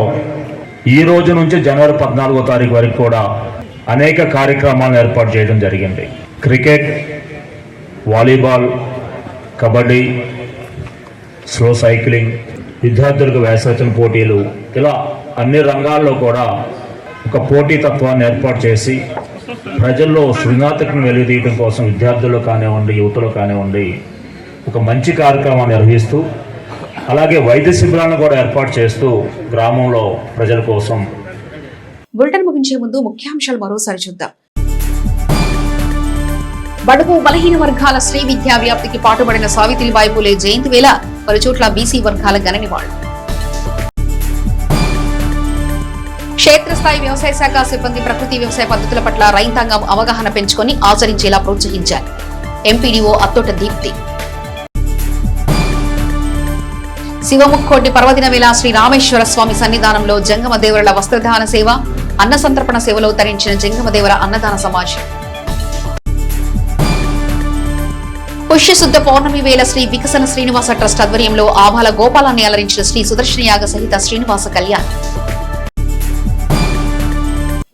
ఈ రోజు నుంచి జనవరి 14వ తారీఖు వరకు కూడా అనేక కార్యక్రమాలను ఏర్పాటు చేయడం జరిగింది. Cricket, volleyball, kabaddi, slow cycling, విద్యార్థులకు వేసరచన పోటీలు, ఇలా అన్ని రంగాల్లో కూడా ఒక పోటీతత్వాన్ని ఏర్పాటు చేసి ప్రజల్లో సృజనాత్మకతను వెలుగుతీయడం కోసం విద్యార్థులు కానివ్వండి, యువతలు కానివ్వండి ఒక మంచి కార్యక్రమాన్ని నిర్వహిస్తూ, అలాగే వైద్య శిబిరాలను కూడా ఏర్పాటు చేస్తూ గ్రామంలో ప్రజల కోసం. బులెటిన్ ముగించే ముందు ముఖ్యాంశాలు మరోసారి చూద్దాం. బడుగు బలహీన వర్గాల శ్రీ విద్యా వ్యాప్తికి పాటుపడిన సావిత్రిబాయి పూలే జయంతి వేళ పలు చోట్ల బీసీ వర్గాల ఘన నివాళులు. క్షేత్రస్థాయి వ్యవసాయ శాఖ సిబ్బంది ప్రకృతి వ్యవసాయ పద్ధతుల పట్ల రైతాంగం అవగాహన పెంచుకొని ఆచరించేలా ప్రోత్సహించారు. ఎంపీడీఓ అత్తోట దీప్తి. శివముక్కోటి పర్వదిన వేళ శ్రీ రామేశ్వర స్వామి సన్నిధానంలో జంగమదేవరుల వస్త్రదాన సేవ, అన్న సంతర్పణ సేవలో తరించిన జంగమదేవర అన్నదాన సమాజం. పుష్యశుద్ధ పౌర్ణమి వేళ శ్రీ వికసన శ్రీనివాస ట్రస్ట్ ఆధ్వర్యంలో ఆభాల గోపాలాన్ని అలరించిన శ్రీ సుదర్శన యాగ సహిత శ్రీనివాస కళ్యాణ్.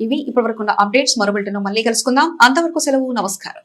ఇవి ఇప్పటివరకున్న అప్డేట్స్. మరో బులెటిన్ మళ్ళీ కలుసుకుందాం. అంతవరకు సెలవు. నమస్కారం.